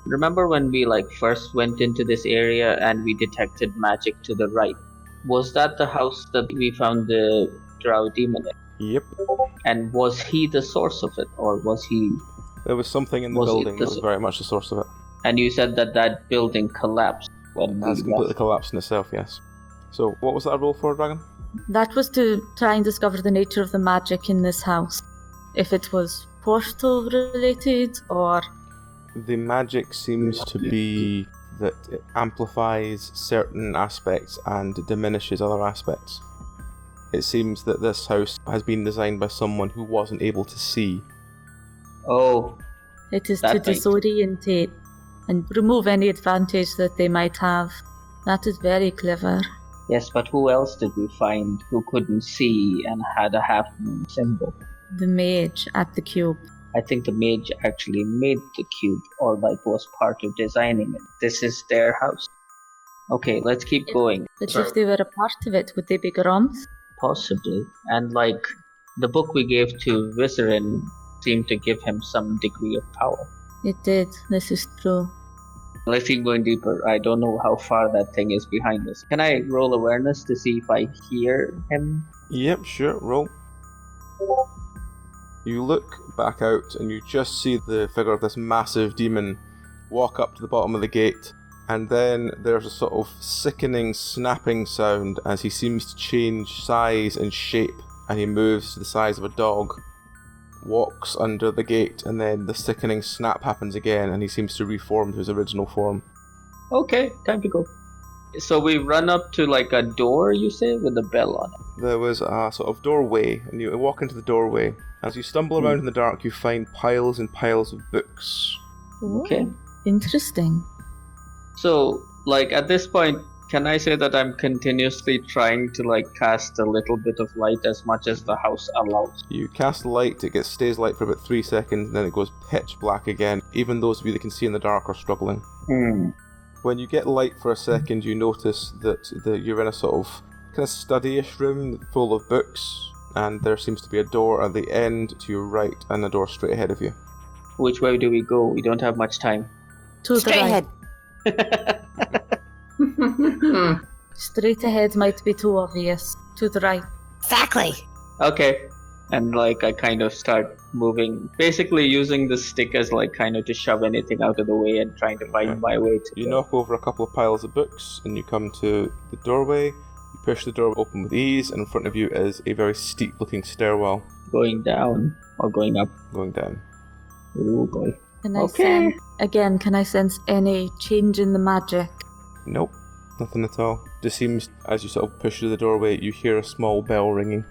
Remember when we like first went into this area and we detected magic to the right? Was that the house that we found the Drow demon in? Yep. And was he the source of it, or was he... There was something in the building that was very much the source of it. And you said that building collapsed when It has completely collapsed in itself, yes. So, what was that roll for, Dragon? That was to try and discover the nature of the magic in this house. If it was portal related, or... The magic seems to be that it amplifies certain aspects and diminishes other aspects. It seems that this house has been designed by someone who wasn't able to see. Oh. It is to disorientate and remove any advantage that they might have. That is very clever. Yes, but who else did we find who couldn't see and had a half-moon symbol? The mage at the cube. I think the mage actually made the cube, or like was part of designing it. This is their house. Okay, let's keep going. But if they were a part of it, would they be Groms? Possibly. And like, the book we gave to Viserin seemed to give him some degree of power. It did. This is true. Let's keep going deeper. I don't know how far that thing is behind us. Can I roll awareness to see if I hear him? Yep, sure, roll. You look back out and you just see the figure of this massive demon walk up to the bottom of the gate, and then there's a sort of sickening snapping sound as he seems to change size and shape, and he moves to the size of a dog, walks under the gate, and then the sickening snap happens again and he seems to reform to his original form. Okay, time to go. So we run up to like a door, you say, with a bell on it? There was a sort of doorway, and you walk into the doorway. As you stumble around in the dark, you find piles and piles of books. Okay. Interesting. So, like, at this point, can I say that I'm continuously trying to, like, cast a little bit of light as much as the house allows? You cast light, it stays light for about 3 seconds, and then it goes pitch black again. Even those of you that can see in the dark are struggling. When you get light for a second, you notice that you're in a sort of kind of study-ish room full of books, and there seems to be a door at the end to your right and a door straight ahead of you. Which way do we go? We don't have much time. To Straight ahead. Straight ahead might be too obvious. To the right. Exactly. Okay. And like I kind of start moving, basically using the stick as like kind of to shove anything out of the way and trying to find my way to You knock over a couple of piles of books and you come to the doorway. You push the door open with ease, and in front of you is a very steep looking stairwell. Going down or going up? Going down. Oh boy. Can I sense any change in the magic? Nope, nothing at all. Just seems, as you sort of push through the doorway, you hear a small bell ringing.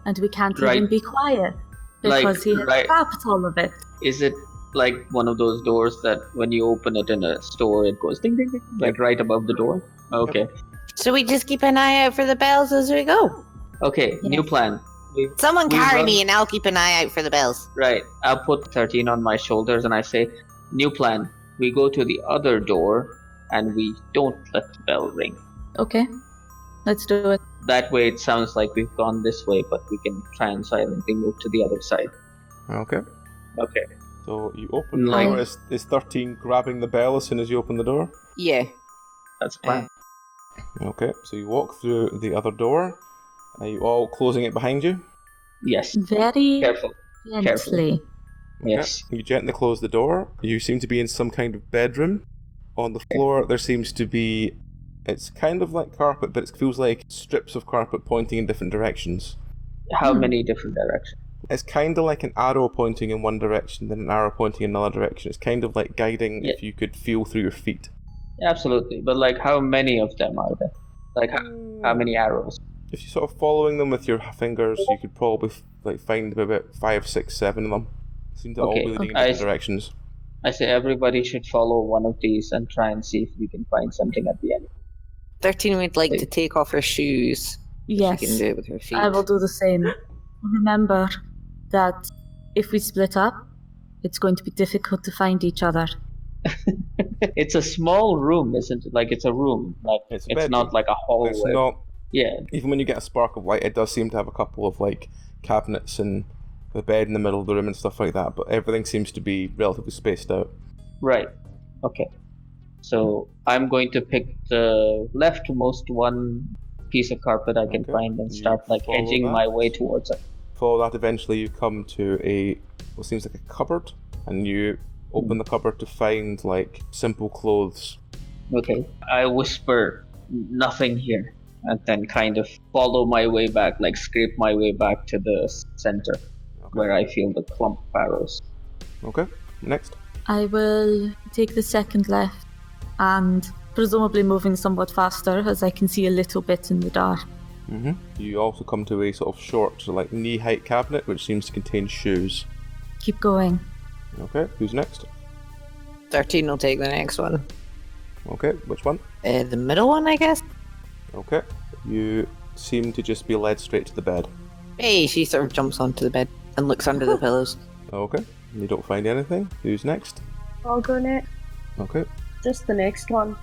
And we can't even be quiet because he has trapped all of it. Is it like one of those doors that when you open it in a store, it goes ding ding ding, like right above the door? Okay. Yep. So we just keep an eye out for the bells as we go. Okay, new plan. Someone carry me and I'll keep an eye out for the bells. Right. I'll put 13 on my shoulders and I say, new plan. We go to the other door and we don't let the bell ring. Okay. Let's do it. That way it sounds like we've gone this way, but we can try and silently move to the other side. Okay. Okay. So you open the door. Is 13 grabbing the bell as soon as you open the door? Yeah. That's a plan. Okay, so you walk through the other door. Are you all closing it behind you? Yes. Very Careful. gently. Yes. You gently close the door. You seem to be in some kind of bedroom. On the floor, there seems to be... It's kind of like carpet, but it feels like strips of carpet pointing in different directions. How many different directions? It's kind of like an arrow pointing in one direction, then an arrow pointing in another direction. It's kind of like guiding if you could feel through your feet. Absolutely. But like, how many of them are there? Like, how many arrows? If you're sort of following them with your fingers, you could probably find about 5, 6, 7 of them. Seem to all be leading in different directions. I say everybody should follow one of these and try and see if we can find something at the end. 13 would like to take off her shoes. Yes, she can do it with her feet. I will do the same. Remember that if we split up, it's going to be difficult to find each other. It's a small room, isn't it? Like, it's a room. Like, it's not like a hallway. It's not. Yeah. Even when you get a spark of light, it does seem to have a couple of like cabinets and the bed in the middle of the room and stuff like that. But everything seems to be relatively spaced out. Right. Okay. So I'm going to pick the leftmost one piece of carpet I can find and start like edging my way towards it. Follow that. Eventually, you come to what seems like a cupboard, and you open the cupboard to find like simple clothes. Okay. I whisper, "Nothing here," and then kind of follow my way back, like scrape my way back to the center where I feel the clump of arrows. Okay. Next. I will take the second left and presumably moving somewhat faster as I can see a little bit in the dark. Mm-hmm. You also come to a sort of short, like knee-height cabinet which seems to contain shoes. Keep going. Okay, who's next? 13 will take the next one. Okay, which one? The middle one, I guess? Okay, you seem to just be led straight to the bed. Hey, she sort of jumps onto the bed and looks under the pillows. Okay, you don't find anything. Who's next? I'll go next. Okay. Just the next one.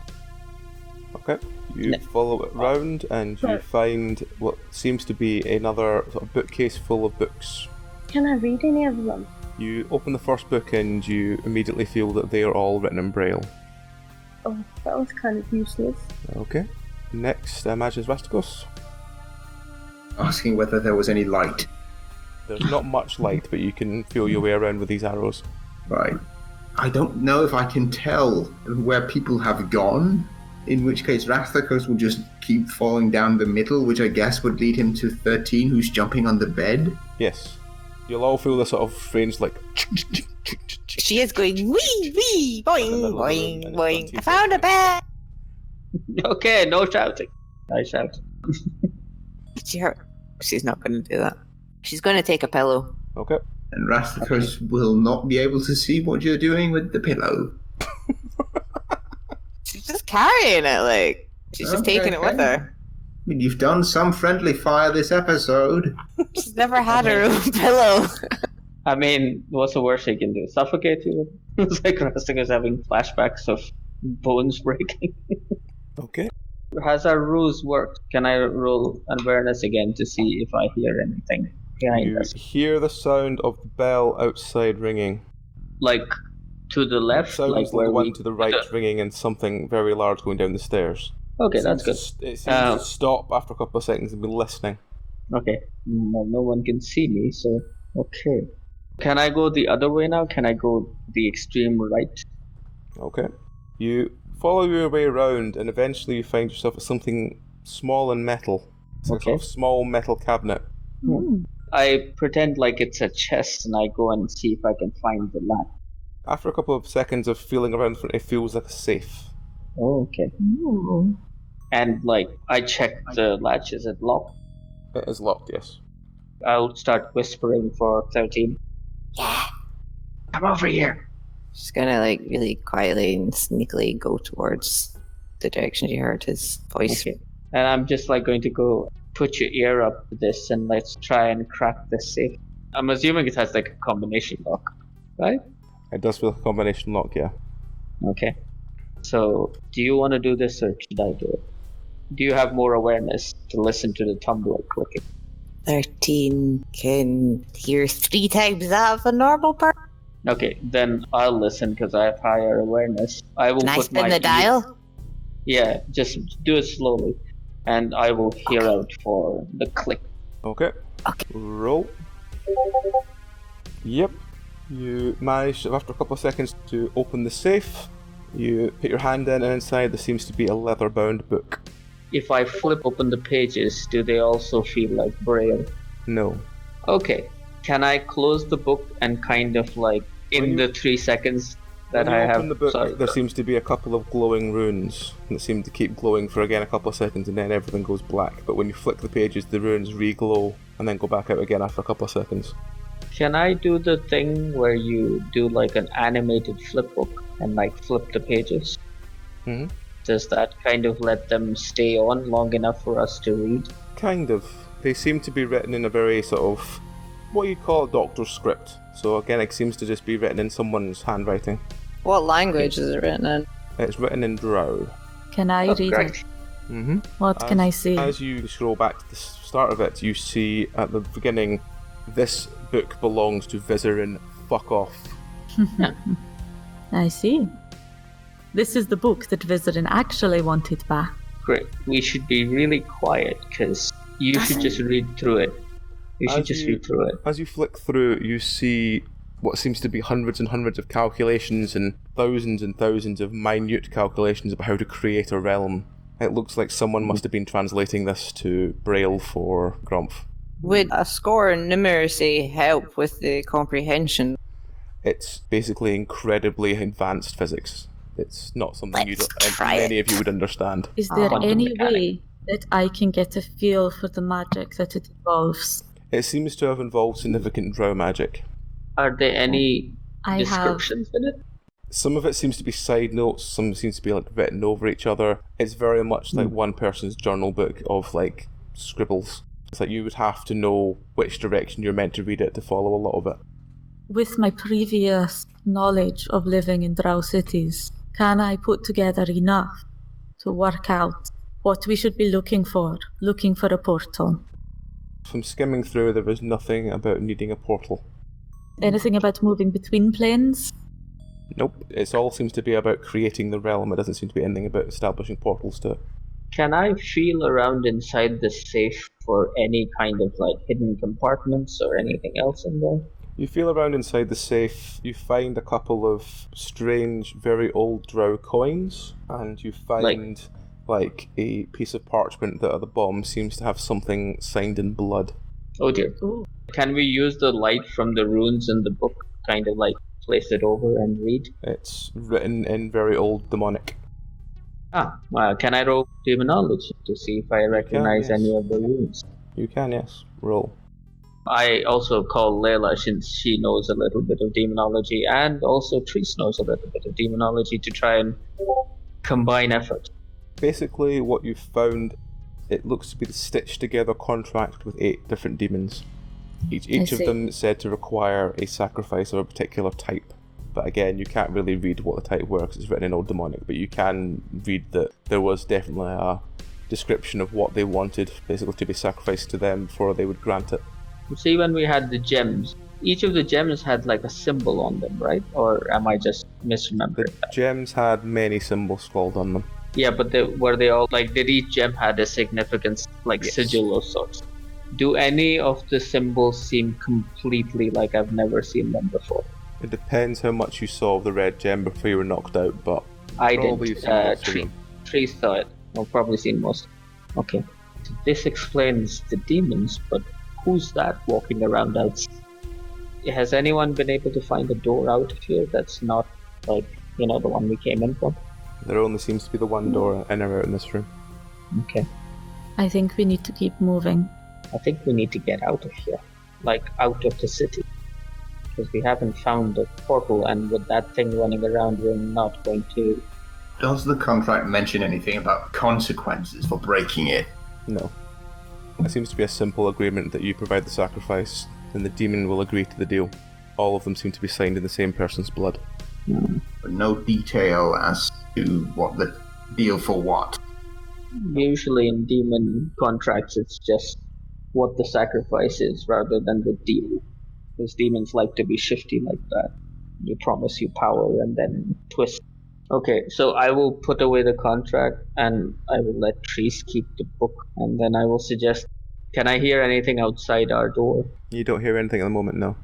Okay, you follow it round and you find what seems to be another sort of bookcase full of books. Can I read any of them? You open the first book and you immediately feel that they are all written in Braille. Oh, that was kind of useless. Okay. Next, I imagine is Rasthikos. Asking whether there was any light. There's not much light, but you can feel your way around with these arrows. Right. I don't know if I can tell where people have gone, in which case Rasthikos will just keep falling down the middle, which I guess would lead him to 13, who's jumping on the bed. Yes. You'll all feel the sort of strange, like... She is going, wee, wee, boing, boing, boing. I found a bed! Okay, no shouting. I shout. She's not going to do that. She's going to take a pillow. Okay. And Rasthikos will not be able to see what you're doing with the pillow. She's just carrying it, like. She's just taking it with her. I mean, you've done some friendly fire this episode. She's never had her own pillow. I mean, what's the worst she can do? Suffocate you? It's like Rasthikos having flashbacks of bones breaking. Okay. Has our ruse worked? Can I roll awareness again to see if I hear anything behind us? You hear the sound of the bell outside ringing. Like, to the left? It sounds like the one to the right ringing and something very large going down the stairs. Okay, that's good. It seems to stop after a couple of seconds and be listening. Okay. Well, no one can see me, so... Okay. Can I go the other way now? Can I go the extreme right? Okay. You follow your way around and eventually you find yourself at something small and metal. It's like a sort of small metal cabinet. I pretend like it's a chest and I go and see if I can find the latch. After a couple of seconds of feeling around for it, it feels like a safe. Oh, okay. Ooh. And like, I check the latch, is it locked? It is locked, yes. I'll start whispering for 13. Yeah! Come over here! She's gonna like really quietly and sneakily go towards the direction she heard his voice. Okay. And I'm just like going to go put your ear up to this and let's try and crack this safe. I'm assuming it has like a combination lock, right? It does feel like a combination lock, yeah. Okay. So, do you want to do this or should I do it? Do you have more awareness to listen to the tumbler clicking? 13 can hear 3 times that of a normal person. Okay, then I'll listen because I have higher awareness. I will Can I put spin my the dial? Yeah, just do it slowly. And I will hear out for the click. Okay. Roll. Yep. You manage, after a couple of seconds, to open the safe. You put your hand in, and inside there seems to be a leather-bound book. If I flip open the pages, do they also feel like braille? No. Okay. Can I close the book and kind of like, in the 3 seconds that I have... Open the book, there seems to be a couple of glowing runes that seem to keep glowing for, again, a couple of seconds, and then everything goes black. But when you flick the pages, the runes re-glow, and then go back out again after a couple of seconds. Can I do the thing where you do like an animated flip book and like flip the pages? Mm-hmm. Does that kind of let them stay on long enough for us to read? Kind of. They seem to be written in a very sort of, what you call a doctor's script. So again, it seems to just be written in someone's handwriting. What language is it written in? It's written in Drow. Can I read it? Mm-hmm. What can I see? As you scroll back to the start of it, you see at the beginning, this book belongs to Vizerin. Fuck off. I see. This is the book that Vizerin actually wanted back. Great. We should be really quiet because you should just read through it. You should just read through it. As you flick through, you see what seems to be hundreds and hundreds of calculations and thousands of minute calculations about how to create a realm. It looks like someone must have been translating this to Braille for Grumph. Would a score in numeracy help with the comprehension? It's basically incredibly advanced physics. It's not something try many it. of you would understand. Is there any way that I can get a feel for the magic that it involves? It seems to have involved significant Drow magic. Are there any I descriptions in it? Some of it seems to be side notes, some seems to be like written over each other. It's very much like one person's journal book of like scribbles. It's like you would have to know which direction you're meant to read it to follow a lot of it. With my previous knowledge of living in Drow cities, can I put together enough to work out what we should be looking for a portal? From skimming through, there was nothing about needing a portal. Anything about moving between planes? Nope. It all seems to be about creating the realm. It doesn't seem to be anything about establishing portals to it. Can I feel around inside the safe for any kind of like hidden compartments or anything else in there? You feel around inside the safe, you find a couple of strange, very old Drow coins, and you find like a piece of parchment that at the bottom seems to have something signed in blood. Oh dear. Ooh. Can we use the light from the runes in the book, kind of like place it over and read? It's written in very old demonic. Can I roll demonology to see if I recognize yes. any of the runes? You can, yes. Roll. I also call Layla since she knows a little bit of demonology, and also Tris knows a little bit of demonology to try and combine effort. Basically, what you've found, it looks to be the stitched together contract with 8 different demons. Each of them is said to require a sacrifice of a particular type. But again, you can't really read what the type were because it's written in Old Demonic, but you can read that there was definitely a description of what they wanted, basically to be sacrificed to them before they would grant it. See, when we had the gems, each of the gems had like a symbol on them, right? Or am I just misremembering that? Gems had many symbols scrawled on them. Yeah, but were they all like, did each gem had a significance, like Yes. sigil of sorts? Do any of the symbols seem completely like I've never seen them before? It depends how much you saw of the red gem before you were knocked out, but I probably you've did. seen most of them. Trees saw it. I've probably seen most. Okay. This explains the demons, but who's that walking around outside? Has anyone been able to find a door out of here that's not like, the one we came in from? There only seems to be the one door in or out in this room. Okay. I think we need to keep moving. I think we need to get out of here. Like, out of the city. Because we haven't found the portal, and with that thing running around, we're not going to... Does the contract mention anything about consequences for breaking it? No. It seems to be a simple agreement that you provide the sacrifice, and the demon will agree to the deal. All of them seem to be signed in the same person's blood. But no detail as to what the deal for what. Usually in demon contracts, it's just what the sacrifice is rather than the deal. Because demons like to be shifty like that. You promise you power and then twist. Okay, so I will put away the contract and I will let Trees keep the book, and then I will suggest, can I hear anything outside our door? You don't hear anything at the moment, no.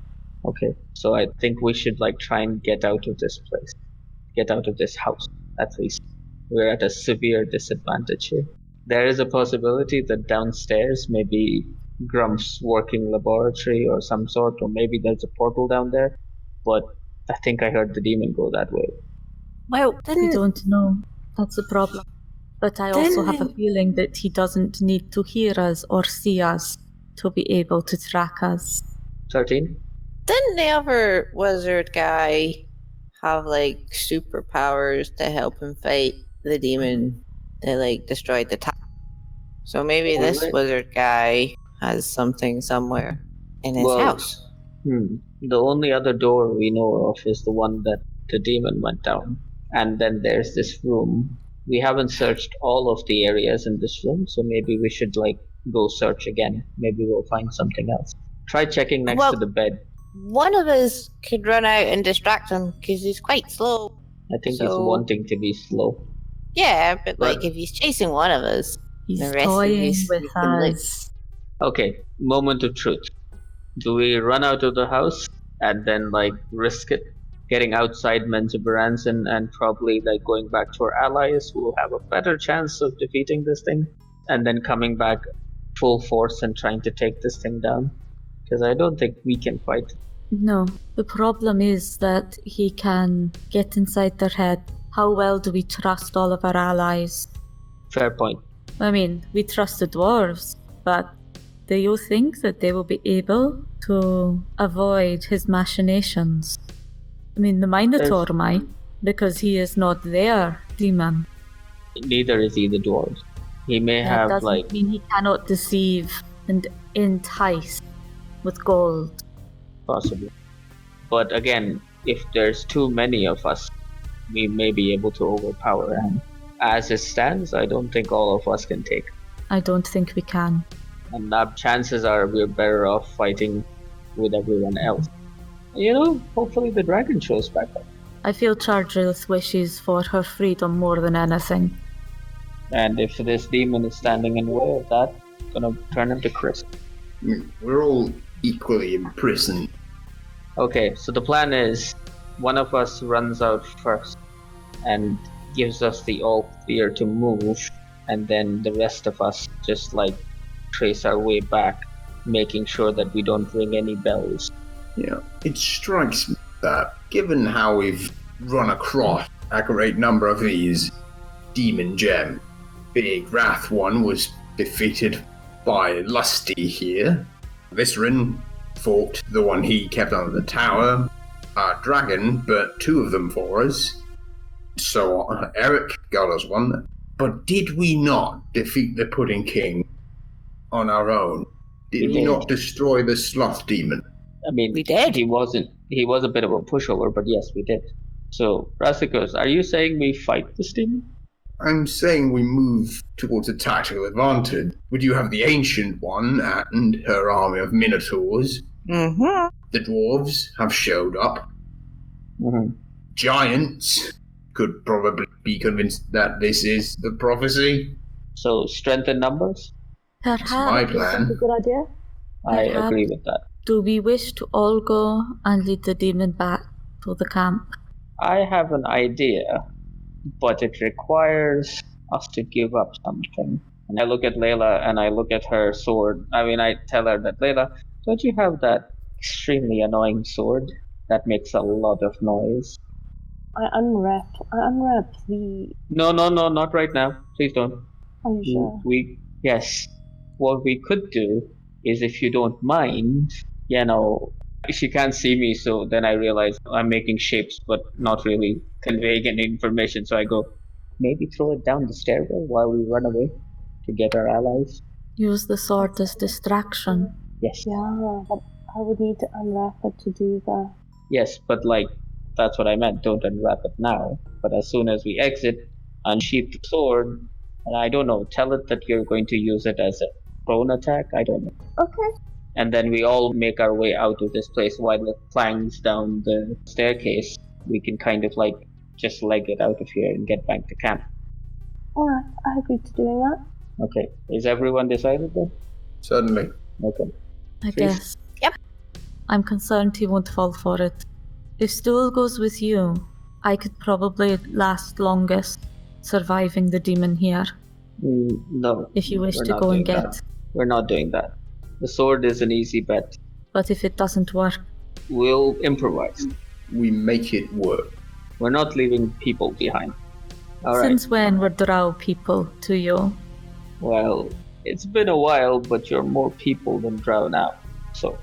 Okay, so I think we should try and get out of this place. Get out of this house, at least. We're at a severe disadvantage here. There is a possibility that downstairs may be Grump's working laboratory or some sort, or maybe there's a portal down there, but I think I heard the demon go that way. Well, We don't know. That's the problem. But I also have a feeling that he doesn't need to hear us or see us to be able to track us. 13? Didn't the other wizard guy have superpowers to help him fight the demon that destroyed the town? So maybe this Alright. wizard guy has something somewhere in his house. The only other door we know of is the one that the demon went down. And then there's this room. We haven't searched all of the areas in this room, so maybe we should go search again. Maybe we'll find something else. Try checking next to the bed. One of us could run out and distract him because he's quite slow. I think he's wanting to be slow. Yeah, but if he's chasing one of us, He's the rest of toying us with we can live. us. Okay, moment of truth. Do we run out of the house and then risk it? Getting outside Menzoberranzan and probably going back to our allies who will have a better chance of defeating this thing, and then coming back full force and trying to take this thing down? Because I don't think we can fight. No, the problem is that he can get inside their head. How well do we trust all of our allies? Fair point. I mean, we trust the dwarves, but do you think that they will be able to avoid his machinations? I mean, the Minotaur might, because he is not their demon. Neither is he the dwarves. He may That have doesn't mean he cannot deceive and entice with gold. possibly. But again, if there's too many of us, we may be able to overpower him. As it stands, I don't think all of us can take. I don't think we can. And chances are we're better off fighting with everyone else. Hopefully the dragon shows back up. I feel Chardrill's wishes for her freedom more than anything. And if this demon is standing in the way of that, it's gonna turn him to crisp. We're all equally imprisoned. Okay, so the plan is one of us runs out first and gives us the all clear to move, and then the rest of us just trace our way back, making sure that we don't ring any bells. Yeah, it strikes me that given how we've run across a great number of these demon gem, Big Wrath one was defeated by Lusty here. Viscerin fought the one he kept under the tower. Our dragon burnt 2 of them for us. So Eric got us one. But did we not defeat the Pudding King on our own? Did we not destroy the Sloth Demon? I mean, We did. He was a bit of a pushover, but yes, we did. So, Rasthikos, are you saying we fight this demon? I'm saying we move towards a tactical advantage. Would you have the Ancient One and her army of Minotaurs? Mm-hmm. The dwarves have showed up. Mm-hmm. Giants could probably be convinced that this is the prophecy. So, strength in numbers? It's my That's a plan. good idea. I Perhaps. agree with that. Do we wish to all go and lead the demon back to the camp? I have an idea, but it requires us to give up something. And I look at Layla and I look at her sword. I tell her that, Layla, don't you have that extremely annoying sword that makes a lot of noise? I unwrap the. No, not right now. Please don't. Are you sure? Yes. What we could do is, if you don't mind, she can't see me, so then I realize I'm making shapes but not really conveying any information. So I go, maybe throw it down the stairwell while we run away to get our allies. Use the sword as distraction. Yes. Yeah, but I would need to unwrap it to do that. Yes, but that's what I meant. Don't unwrap it now. But as soon as we exit, unsheath the sword, and I don't know, tell it that you're going to use it as a prone attack. I don't know. Okay. And then we all make our way out of this place while it clangs down the staircase. We can kind of just leg it out of here and get back to camp. Alright, I agree to doing that. Okay, is everyone decided then? Certainly. Okay. I Please. guess. Yep. I'm concerned he won't fall for it. If Stool goes with you, I could probably last longest surviving the demon here. No. If you wish we're to not go and doing get. that. We're not doing that. The sword is an easy bet. But if it doesn't work, We'll improvise. We make it work. We're not leaving people behind. Alright. since when were Drow people to you? Well, it's been a while, but you're more people than Drow now. So,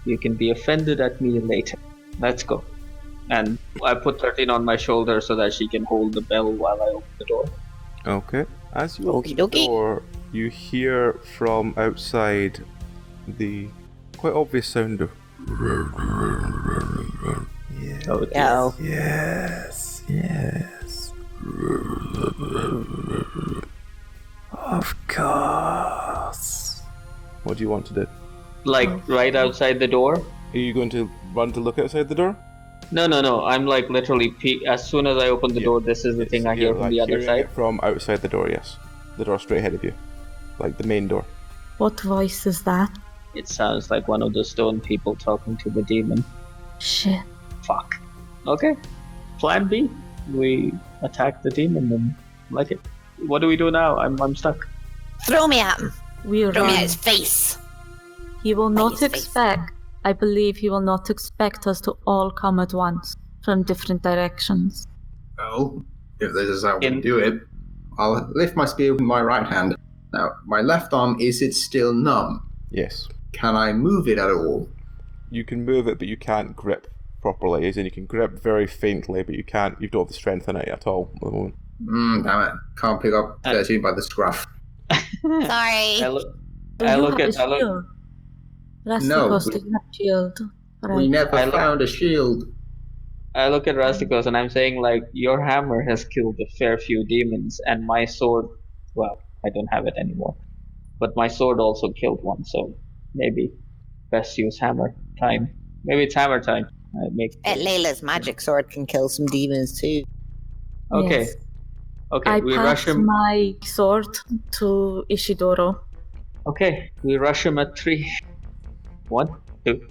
you can be offended at me later. Let's go. And I put 13 on my shoulder so that she can hold the bell while I open the door. Okay. As you open the Okey-dokey. door, you hear from outside the quite obvious sound of. Yes. Oh, No. Yes. Yes. Of course. What do you want to do? like right outside the door? Are you going to run to look outside the door? No. I'm like literally as soon as I open the door, this is the thing I hear You're, from like, the other hearing side. it from outside the door, yes. The door straight ahead of you. Like the main door. What voice is that? It sounds like one of the stone people talking to the demon. Shit. Fuck. Okay. Plan B. We attack the demon and like it. What do we do now? I'm stuck. Throw me at him. We Throw me at run. his face. He will not his face. expect. I believe he will not expect us to all come at once from different directions. Well, if this is how we In- do it, I'll lift my spear with my right hand. Now, my left arm, is it still numb? Yes. Can I move it at all? You can move it, but you can't grip properly. As in, you can grip very faintly, but you can't. You don't have the strength in it at all at the moment. Damn it. Can't pick up 13 by the scruff. Sorry. I look. Do I you look have at. a I look. shield? No, Rasthikos, we- do you have shield? We Right. never I look- found a shield. I look at Rasthikos and I'm saying like your hammer has killed a fair few demons, and my sword. Well, I don't have it anymore, but my sword also killed one. So maybe best use hammer time. Maybe it's hammer time. I make. Layla's magic sword can kill some demons too. Okay. Yes. Okay. I We rush pass him. my sword to Ishidoro. Okay. We rush him at 3. 1, 2,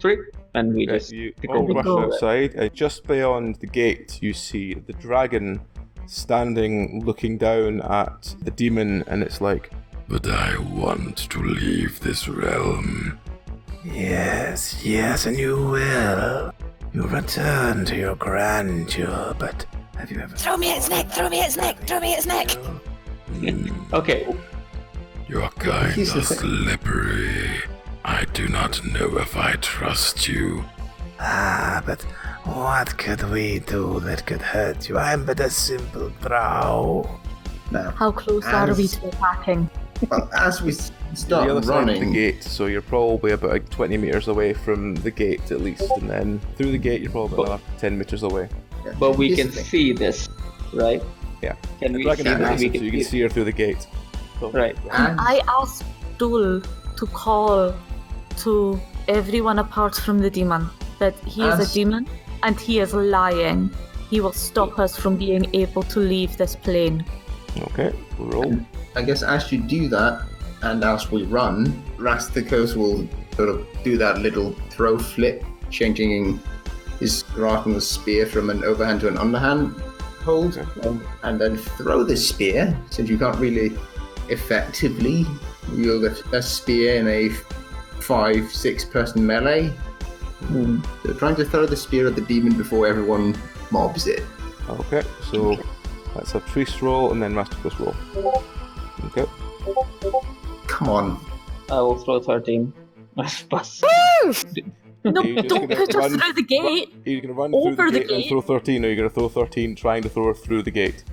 3, and we Okay, just you pick all over. rush go. outside. Just beyond the gate, you see the dragon standing, looking down at the demon, and it's like, But I want to leave this realm. Yes, yes, and you will. You return to your grandeur, but have you ever... Throw me at his neck, throw me at his neck, throw me at his neck. Okay. Your kind Here's the are thing. slippery. I do not know if I trust you. Ah, but what could we do that could hurt you? I'm but a simple drow. Now, How close are we to attacking? well, as we the start other side of the running, gate, so you're probably about like 20 metres away from the gate at least, and then through the gate you're probably about another 10 metres away. But we here's can the thing. see this, right? Yeah. Can The we dragon see is this? massive, We so you can see her through the gate. So, Right. And I asked Dul to call to everyone apart from the demon that he is As- a demon and he is lying. He will stop us from being able to leave this plane. Okay, roll. I guess as you do that, and as we run, Rasthikos will sort of do that little throw flip, changing his Rathan's spear from an overhand to an underhand hold, and then throw the spear, since you can't really effectively wield a spear in a 5-6 person melee. So trying to throw the spear at the demon before everyone mobs it. Okay, so that's a priest roll and then Rasthikos roll. Okay. Come on. I will throw 13. Bus. No, You're just don't gonna put us run- through the gate. Are you going to run Over through the the gate and gate. throw 13, or are you going to throw 13 trying to throw her through the gate?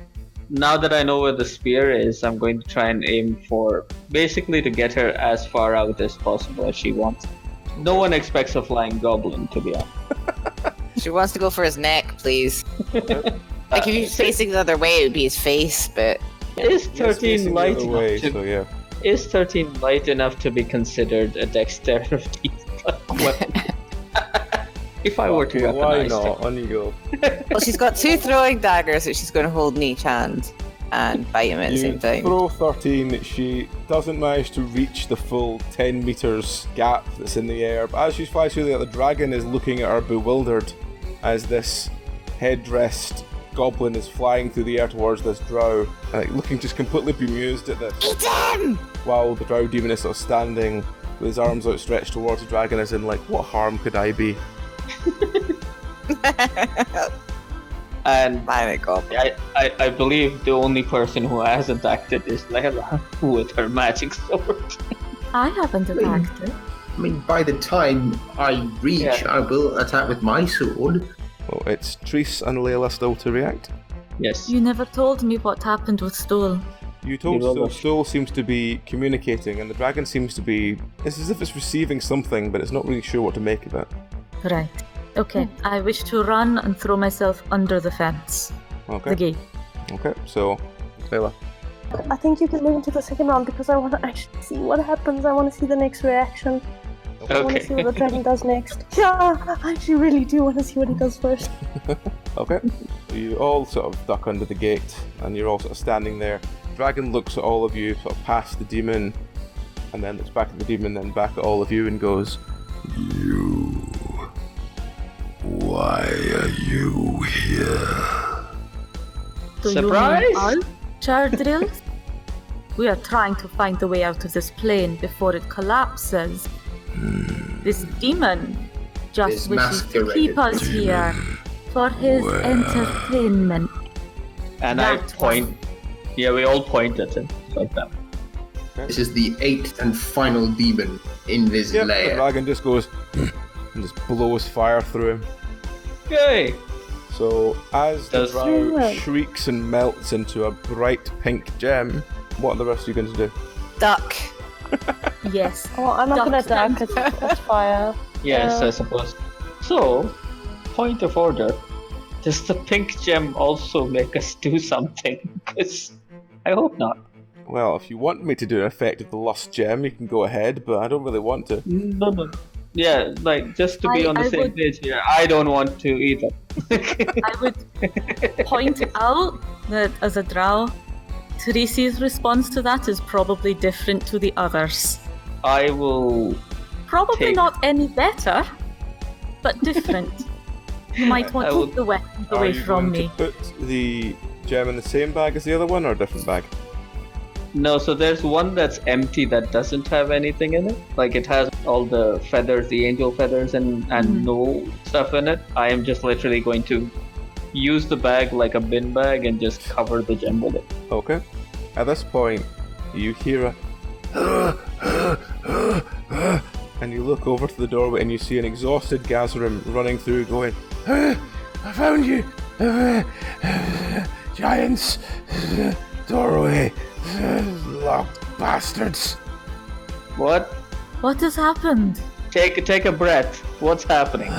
Now that I know where the spear is, I'm going to try and aim for basically to get her as far out as possible as she wants. No one expects a flying goblin, to be honest. She wants to go for his neck, please. Like if he was facing the other way, it would be his face, but Is Yes, 13 facing the light other enough way, to so yeah. Is 13 light enough to be considered a dexterity weapon? If I were to Okay, why weaponize not? it. On you go. Well, she's got 2 throwing daggers that she's going to hold in each hand and bite him at the You same time. throw 13, she doesn't manage to reach the full 10 meters gap that's in the air, but as she flies through there, the dragon is looking at her bewildered as this headdressed goblin is flying through the air towards this drow, looking just completely bemused at this. Eat him! While the drow demon is sort of standing with his arms outstretched towards the dragon as in, like, what harm could I be? And By the goblin. I believe the only person who hasn't acted is Layla with her magic sword. I haven't attacked it. I mean, by the time I reach, Yeah. I will attack with my sword. Well, it's Treese and Layla still to react. Yes. You never told me what happened with Stool. You told You roll Stool. off. Stool seems to be communicating, and the dragon seems to be... It's as if it's receiving something, but it's not really sure what to make of it. Right. Okay, I wish to run and throw myself under the fence. Okay. The gate. Okay, so... Layla. I think you can move into the second round because I want to actually see what happens. I want to see the next reaction. I want to see what the dragon does next. Yeah, I actually really do want to see what he does first. Okay. You all sort of duck under the gate, and you're all sort of standing there. Dragon looks at all of you, sort of past the demon, and then looks back at the demon, then back at all of you, and goes, You. Why are you here? Do Surprise! you mean all Chardrills? We are trying to find a way out of this plane before it collapses. This demon just This wishes to keep masquerade us here for his Well. entertainment. And I That point. Yeah, we all point at him like that. This is the 8th and final demon in this yep, the lair. dragon just goes, and just blows fire through him. Yay! So, as the Does- drow Yeah. shrieks and melts into a bright pink gem, what are the rest of you going to do? Duck. Yes. Oh, I'm not gonna Ducks die and- because it's fire. Yes, Yeah. I suppose. So, point of order. Does the pink gem also make us do something? Because I hope not. Well, if you want me to do an effect of the lost gem, you can go ahead, but I don't really want to. No. Yeah, like just to be on the I same would- page here. I don't want to either. I would point out that as a drow, Teresa's response to that is probably different to the others. I will. Probably Take- not any better, but different. You might want I to would- take the weapons Are away you from going me. to put the gem in the same bag as the other one, or a different bag? No, so there's one that's empty that doesn't have anything in it. Like it has all the feathers, the angel feathers, and no stuff in it. I am just literally going to use the bag like a bin bag and just cover the gem with it. Okay. At this point, you hear a and you look over to the doorway and you see an exhausted Gazarim running through going, I found you! Giants! Doorway! Locked bastards! What? What has happened? Take a breath. What's happening?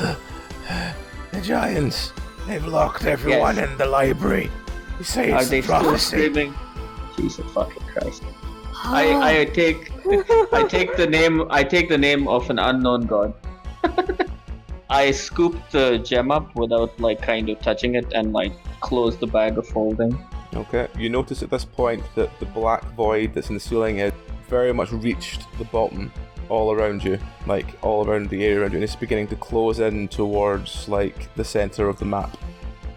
The giants. They've locked everyone in the library. You say Are it's they a still prophecy. screaming? Jesus fucking Christ! I take the name of an unknown god. I scoop the gem up without like kind of touching it and like close the bag of holding. Okay, you notice at this point that the black void that's in the ceiling has very much reached the bottom all around you, like all around the area around you, and it's beginning to close in towards like the center of the map.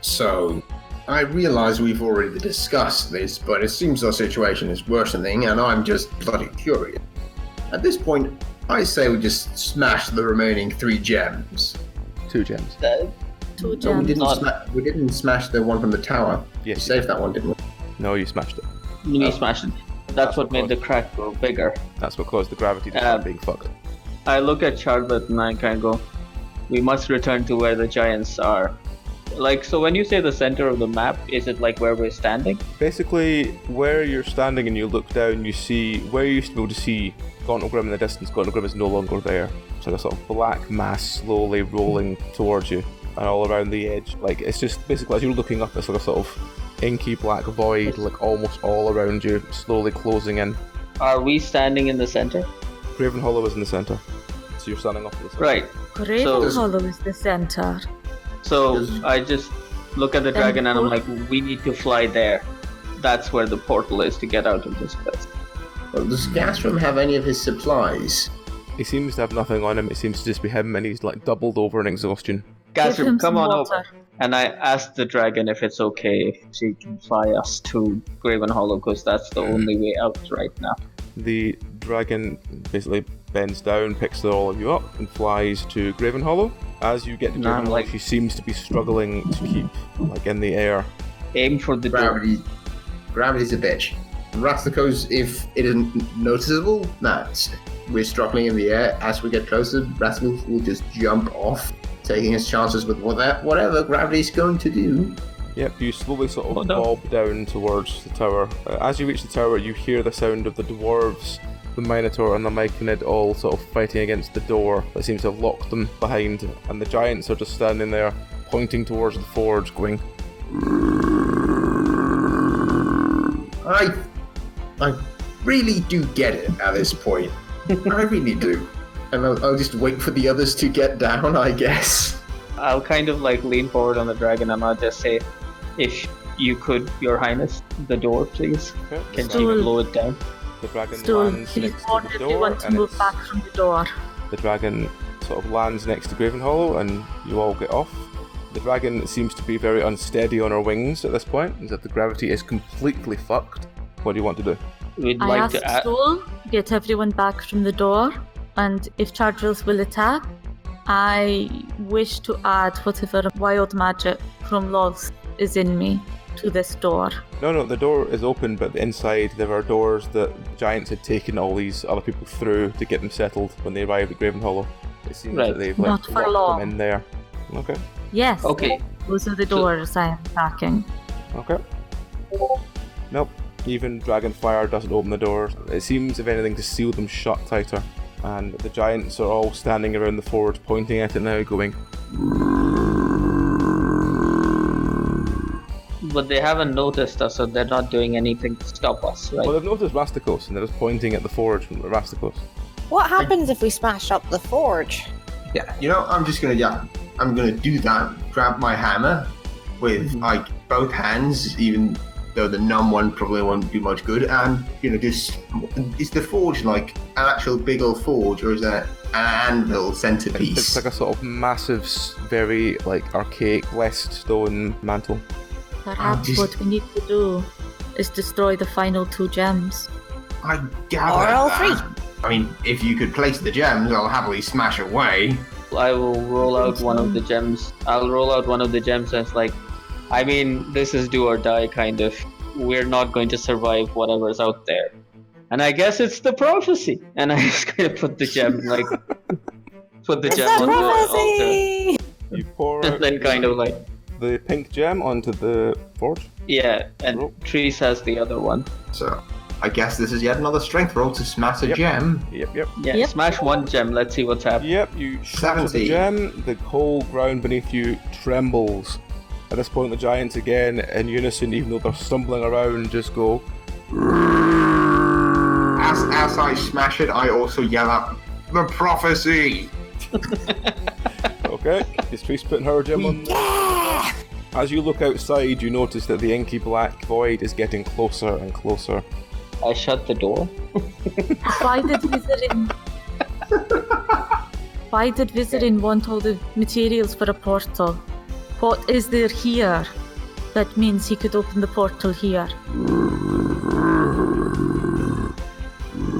So, I realise we've already discussed this, but it seems our situation is worsening, and I'm just bloody curious. At this point, I say we just smash the remaining 3 gems. 2 gems. Two No, gems. we didn't smash the one from the tower. Yes, We saved that one, didn't we? No, you smashed it. You smashed it. That's what made the crack go bigger. That's what caused the gravity to start being fucked. I look at Charlotte and I kind of go, we must return to where the giants are. Like, so when you say the center of the map, is it like where we're standing? Basically, where you're standing and you look down, you see where you used to be able to see Gauntlegrim in the distance. Gauntlegrim is no longer there. It's like a sort of black mass slowly rolling towards you, and all around the edge. Like, it's just basically as you're looking up, it's like a sort of inky black void, like almost all around you, slowly closing in. Are we standing in the center? Graven Hollow is in the center, so you're standing off to the side. Right. Graven Hollow is the center. So I just look at the dragon and I'm like, we need to fly there. That's where the portal is to get out of this place. Well, does Gastrom have any of his supplies? He seems to have nothing on him. It seems to just be him, and he's like doubled over in exhaustion. Gastrom, come on water. over. And I asked the dragon if it's okay if she can fly us to Graven Hollow, because that's the only way out right now. The dragon basically bends down, picks all of you up, and flies to Graven Hollow. As you get to Graven Hollow, she seems to be struggling to keep in the air. Aim for the Gravity. Gravity's a bitch. Rasthikos, if it isn't noticeable that we're struggling in the air, as we get closer, Rasthikos will just jump off, taking his chances with whatever gravity's going to do. Yep, you slowly sort of bob down towards the tower. As you reach the tower, you hear the sound of the dwarves, the Minotaur and the Myconid all sort of fighting against the door that seems to have locked them behind, and the giants are just standing there, pointing towards the forge, going... I really do get it at this point. I really do. And I'll just wait for the others to get down, I guess. I'll kind of lean forward on the dragon and I'll just say, if you could, Your Highness, the door, please. Okay. Can you blow it down? The dragon Stool, lands please next to warn the door, everyone to and move back from the door. the dragon sort of lands next to Graven Hollow, and you all get off. The dragon seems to be very unsteady on her wings at this point, as if the gravity is completely fucked. What do you want to do? We'd I like asked to add... Stool, get everyone back from the door, and if Chargers will attack, I wish to add whatever wild magic from Lost is in me to this door. No, the door is open, but inside there are doors that giants had taken all these other people through to get them settled when they arrived at Graven Hollow. It seems that they've Not for locked long. them in there. Okay. Yes. Okay. Those are the doors I am attacking. Okay. Nope. Even Dragonfire doesn't open the doors. It seems, if anything, to seal them shut tighter. And the giants are all standing around the forge, pointing at it now, going... But they haven't noticed us, so they're not doing anything to stop us, right? Well, they've noticed Rasthikos, and they're just pointing at the forge from Rasthikos. What happens if we smash up the forge? Yeah, I'm just gonna do that. Grab my hammer with both hands, even though the numb one probably won't do much good. And just is the forge like an actual big old forge, or is that an anvil centerpiece? It's like a sort of massive, very archaic West stone mantle. Perhaps what we need to do is destroy the final 2 gems. I gather Or all that. 3. I mean, if you could place the gems, I'll happily smash away. I will roll out one of the gems. I'll roll out one of the gems as this is do or die kind of. We're not going to survive whatever's out there. And I guess it's the prophecy. And I just kind of put the gem, put the gem on the altar. You pour And then kind of the pink gem onto the forge. Yeah, and Trees has the other one. So, I guess this is yet another strength roll to smash a gem. Yep. Yeah, smash one gem, let's see what's happening. Yep, you shatter the gem, the whole ground beneath you trembles. At this point, the giants again, in unison, even though they're stumbling around, just go... As I smash it, I also yell out, "The prophecy!" Okay, is Trees putting her gem on? Yeah! As you look outside, you notice that the inky black void is getting closer and closer. I shut the door. Why did Wizarding want all the materials for a portal? What is there here that means he could open the portal here?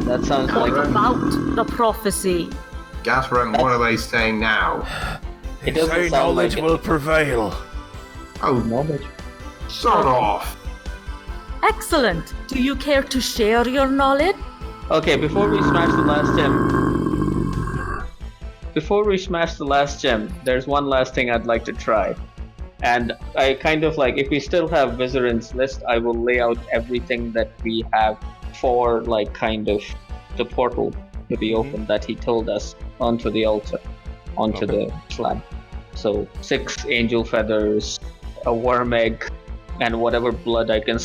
That sounds What like about the prophecy? Gasram, what are they saying now? it doesn't sound like will prevail. Oh, knowledge. sod off! Excellent! Do you care to share your knowledge? Okay, before we smash the last gem, there's one last thing I'd like to try. And I kind of if we still have Vizard's list, I will lay out everything that we have for the portal to be opened that he told us onto the altar, onto the slab. So 6 angel feathers, a worm egg, and whatever blood I can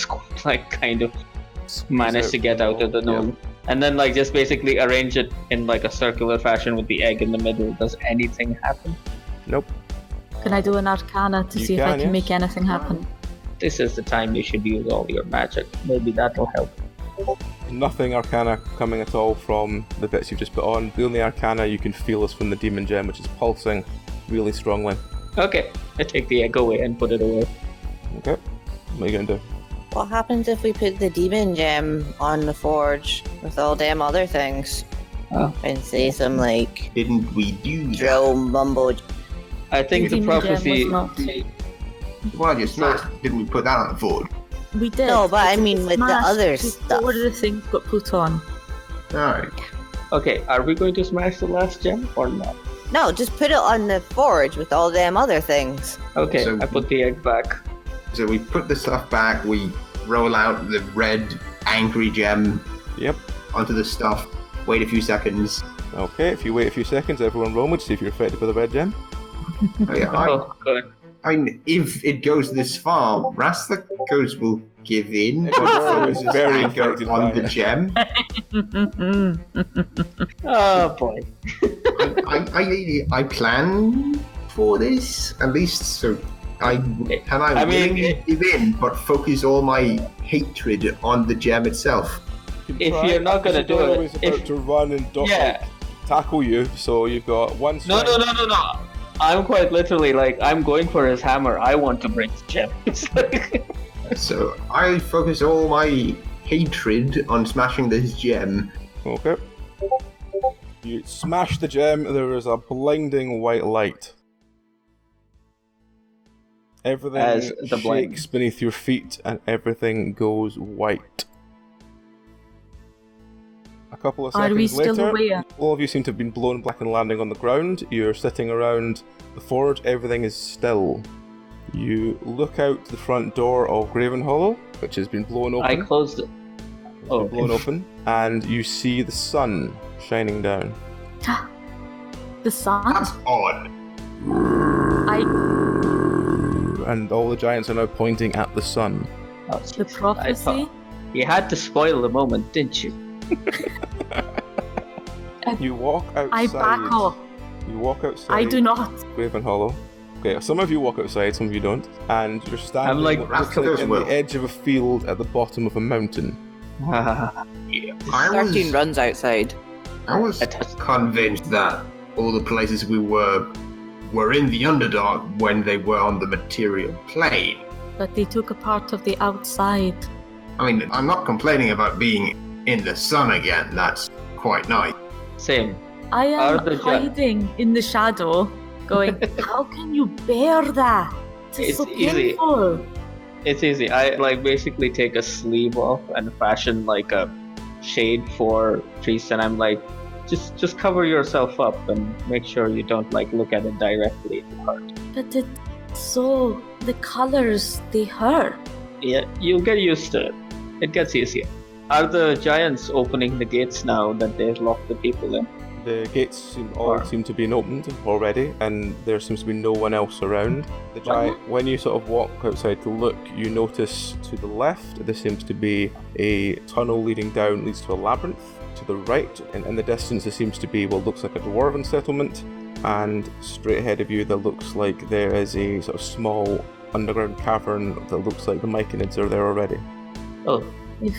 manage to get out of the gnome. And then like just basically arrange it in like a circular fashion with the egg in the middle. Does anything happen? Nope. Can I do an arcana to You see if I can, can yes. make anything happen? This is the time you should use all your magic. Maybe that'll help. Nothing arcana coming at all from the bits you've just put on. The only arcana you can feel is from the demon gem, which is pulsing really strongly. Okay, I take the egg away and put it away. Okay. What are you gonna do? What happens if we put the demon gem on the forge with all them other things? Oh. And say some like Didn't we do that? drill mumbo. I think the Demon gem prophecy. was not. Well, you smashed. Didn't we put that on the board? We did. No, but I mean with the Smashed other before stuff. the things got put on. Alright. Okay, are we going to smash the last gem or not? No, just put it on the forge with all them other things. Okay, So- I put the egg back. So we put the stuff back, we roll out the red angry gem Yep. onto the stuff, wait a few seconds. Okay, if you wait a few seconds, everyone roll me to see if you're affected by the red gem. Oh, yeah, Oh, good. I mean, if it goes this far, Rasthikos will give in, but Ishidoro is focuses very anger affected by on the it. gem. Oh boy. I plan for this, at least, so I I mean- willingly give in, but focus all my hatred on the gem itself. If you're not gonna do Ishidoro it- is about if- to run and Yeah. tackle you, so you've got one No, strike. no. I'm quite literally like, I'm going for his hammer. I want to break the gem. It's like- So I focus all my hatred on smashing this gem. Okay. You smash the gem, there is a blinding white light. Everything As the blind- shakes beneath your feet and everything goes white. A couple of Are seconds we still later, aware? all of you seem to have been blown back and landing on the ground. You're sitting around the forge, everything is still. You look out the front door of Graven Hollow, which has been blown open. I closed it. Oh, Blown open, and you see the sun shining down. The sun? That's odd. And all the giants are now pointing at the sun. Oh, The jeez. I prophecy? thought- You had to spoil the moment, didn't you? You walk outside. I back off. You walk outside. I do not. Graven Hollow. Okay, some of you walk outside, some of you don't, and you're standing I'm like, what looks Rasthikos like in will. the edge of a field at the bottom of a mountain. I 13 was, runs outside. I was convinced that all the places we were in the Underdark when they were on the material plane. But they took a part of the outside. I mean, I'm not complaining about being in the sun again. That's quite nice. Same. I Are am the hiding in the shadow, going, how can you bear that? It's so It's easy. painful. It's easy. I like basically take a sleeve off and fashion like a shade for priests, and I'm like, just cover yourself up and make sure you don't like look at it directly. It hurt. But the colors, they hurt. Yeah, you'll get used to it. It gets easier. Are the giants opening the gates now that they've locked the people in? The gates all seem to be opened already, and there seems to be no one else around. The giant, when you sort of walk outside to look, you notice to the left there seems to be a tunnel leading down, leads to a labyrinth. To the right, and in the distance, there seems to be what looks like a dwarven settlement, and straight ahead of you, there looks like there is a sort of small underground cavern that looks like the Myconids are there already. Oh, If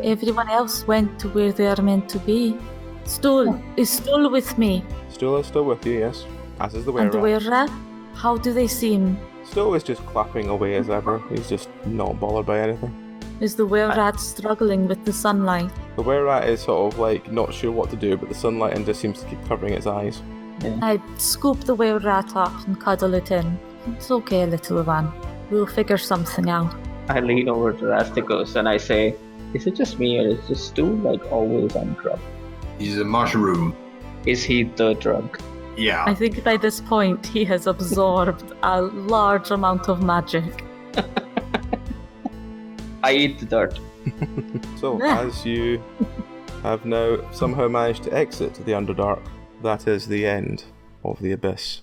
everyone else went to where they are meant to be. Stool is Stool with me. Stool is still with you, yes, as is the And the were were-rat, how do they seem? Stool is just clapping away as ever. He's just not bothered by anything. Is the were-rat struggling with the sunlight? The were-rat is sort of like not sure what to do, but the sunlight and just seems to keep covering its eyes. I scoop the were-rat up and cuddle it in. It's okay, little one. We'll figure something out. I lean over to Rasthikos and I say, is it just me or is this Stu like always on drugs? He's a mushroom. Is he the drug? Yeah. I think by this point he has absorbed a large amount of magic. I eat the dirt. So, as you have now somehow managed to exit the Underdark, that is the end of the Abyss.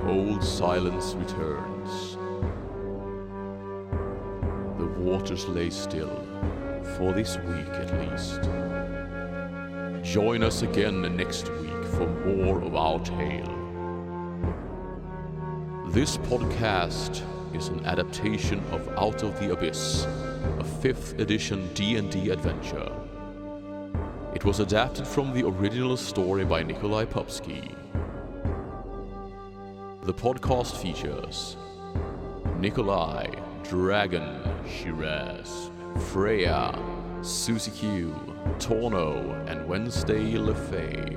old silence returns. The waters lay still, for this week at least. Join us again next week for more of our tale. This podcast is an adaptation of Out of the Abyss, a 5th edition D&D adventure. It was adapted from the original story by Nikolai Popsky. The podcast features Nikolai, Dragon, Shiraz, Freya, Susie Q, Tauno, and Wednesday LeFay.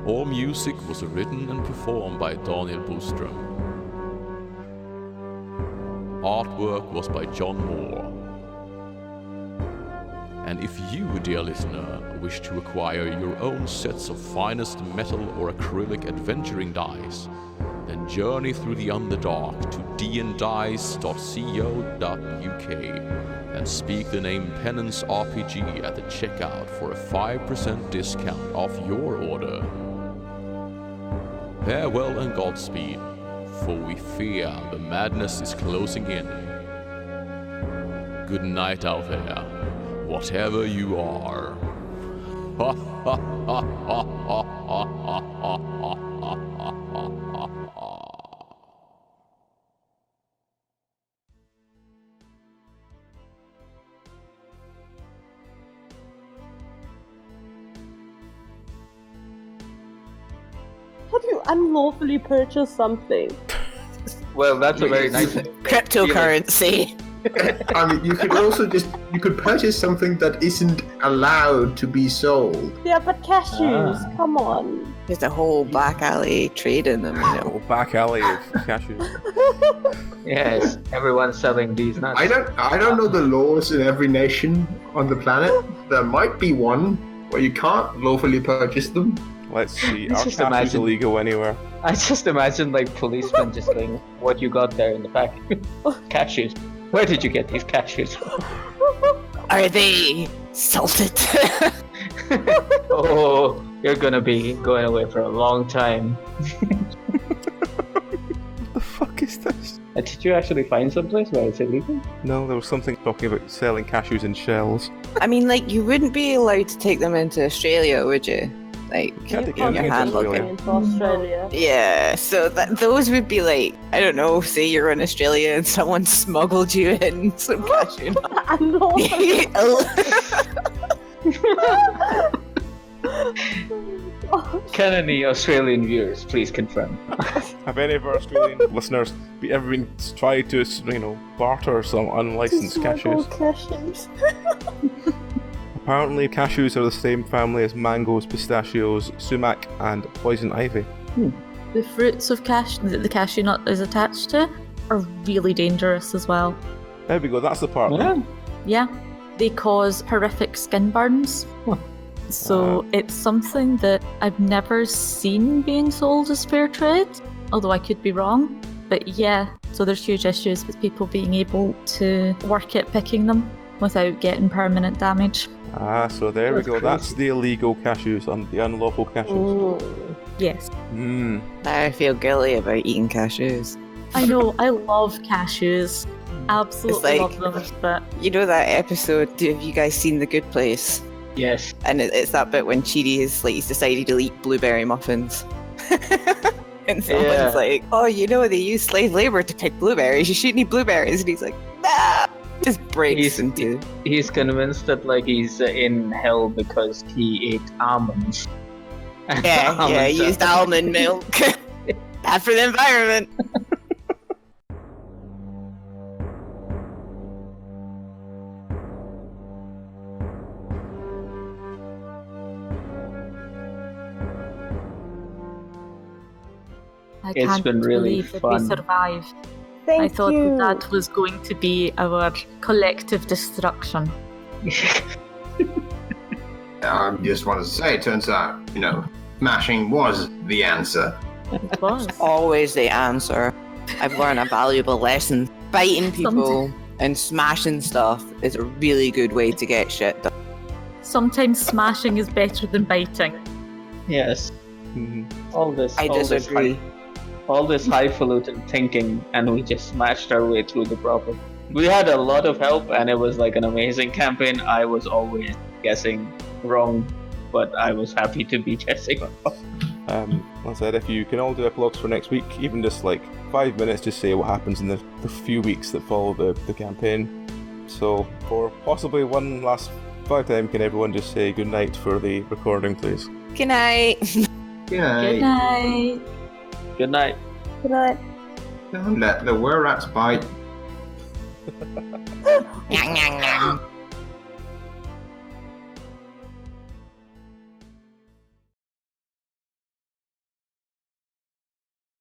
All music was written and performed by Daniel Boström. Artwork was by John Moore. And if you, dear listener, wish to acquire your own sets of finest metal or acrylic adventuring dice, then journey through the Underdark to dndice.co.uk and speak the name Penance RPG at the checkout for a 5% discount off your order. Farewell and Godspeed, for we fear the madness is closing in. Good night out there, whatever you are. How do you unlawfully purchase something? Well, that's a very nice Cryptocurrency. I mean, you could purchase something that isn't allowed to be sold. Yeah, but cashews, come on. There's a whole back alley trade in them, you know. Oh, back alley of cashews. Yes, everyone's selling these nuts. I don't know the laws in every nation on the planet. There might be one where you can't lawfully purchase them. Let's see, Let's are just cashews imagine- illegal anywhere? I just imagine like policemen just going, "What you got there in the pack? Cashews. Where did you get these cashews?" Are they salted? Oh, you're gonna be going away for a long time. What the fuck is this? Did you actually find someplace where it's illegal? No, there was something talking about selling cashews in shells. I mean, like, you wouldn't be allowed to take them into Australia, would you? Like, Can't take your anything hand into looking. Australia. Into Australia. Yeah, so those would be like, I don't know, say you're in Australia and someone smuggled you in some cashew nuts. Unlawfully. Can any Australian viewers please confirm? Have any of our Australian listeners ever been tried to, barter some unlicensed cashews? Cashews. Apparently, cashews are the same family as mangoes, pistachios, sumac, and poison ivy. The fruits of cashew that the cashew nut is attached to are really dangerous as well. There we go, that's the part. Yeah. Yeah, they cause horrific skin burns. So it's something that I've never seen being sold as fair trade, although I could be wrong. But yeah, so there's huge issues with people being able to work at picking them without getting permanent damage. So there we go, that's the illegal cashews and the unlawful cashews. Yes. I feel guilty about eating cashews. I know, I love cashews. Absolutely It's love them, but You know that episode, have you guys seen The Good Place? Yes. And it's that bit when Chidi is like, he's decided to eat blueberry muffins. And someone's like, oh, they use slave labor to pick blueberries. You shouldn't eat blueberries. And he's like, nah. Just breaks into. He's convinced that like he's in hell because he ate almonds. Yeah, he used almond milk. Bad for the environment. I It's can't been really believe that fun. we survived. Thank I thought you. that was going to be our collective destruction. I just wanted to say, it turns out, smashing was the answer. It was. Always the answer. I've learned a valuable lesson. Biting people and smashing stuff is a really good way to get shit done. Sometimes smashing is better than biting. Yes. All this, I disagree. all this highfalutin thinking, and we just smashed our way through the problem. We had a lot of help, and it was like an amazing campaign. I was always guessing wrong, but I was happy to be guessing. Like I said, if you can all do epilogues for next week, even just like 5 minutes, just say what happens in the few weeks that follow the campaign. So, for possibly one last time, can everyone just say good night for the recording, please? Good night. Good night. Good night. Good night. Good night. Don't let the were rats bite. Nyang, nyang, nyang.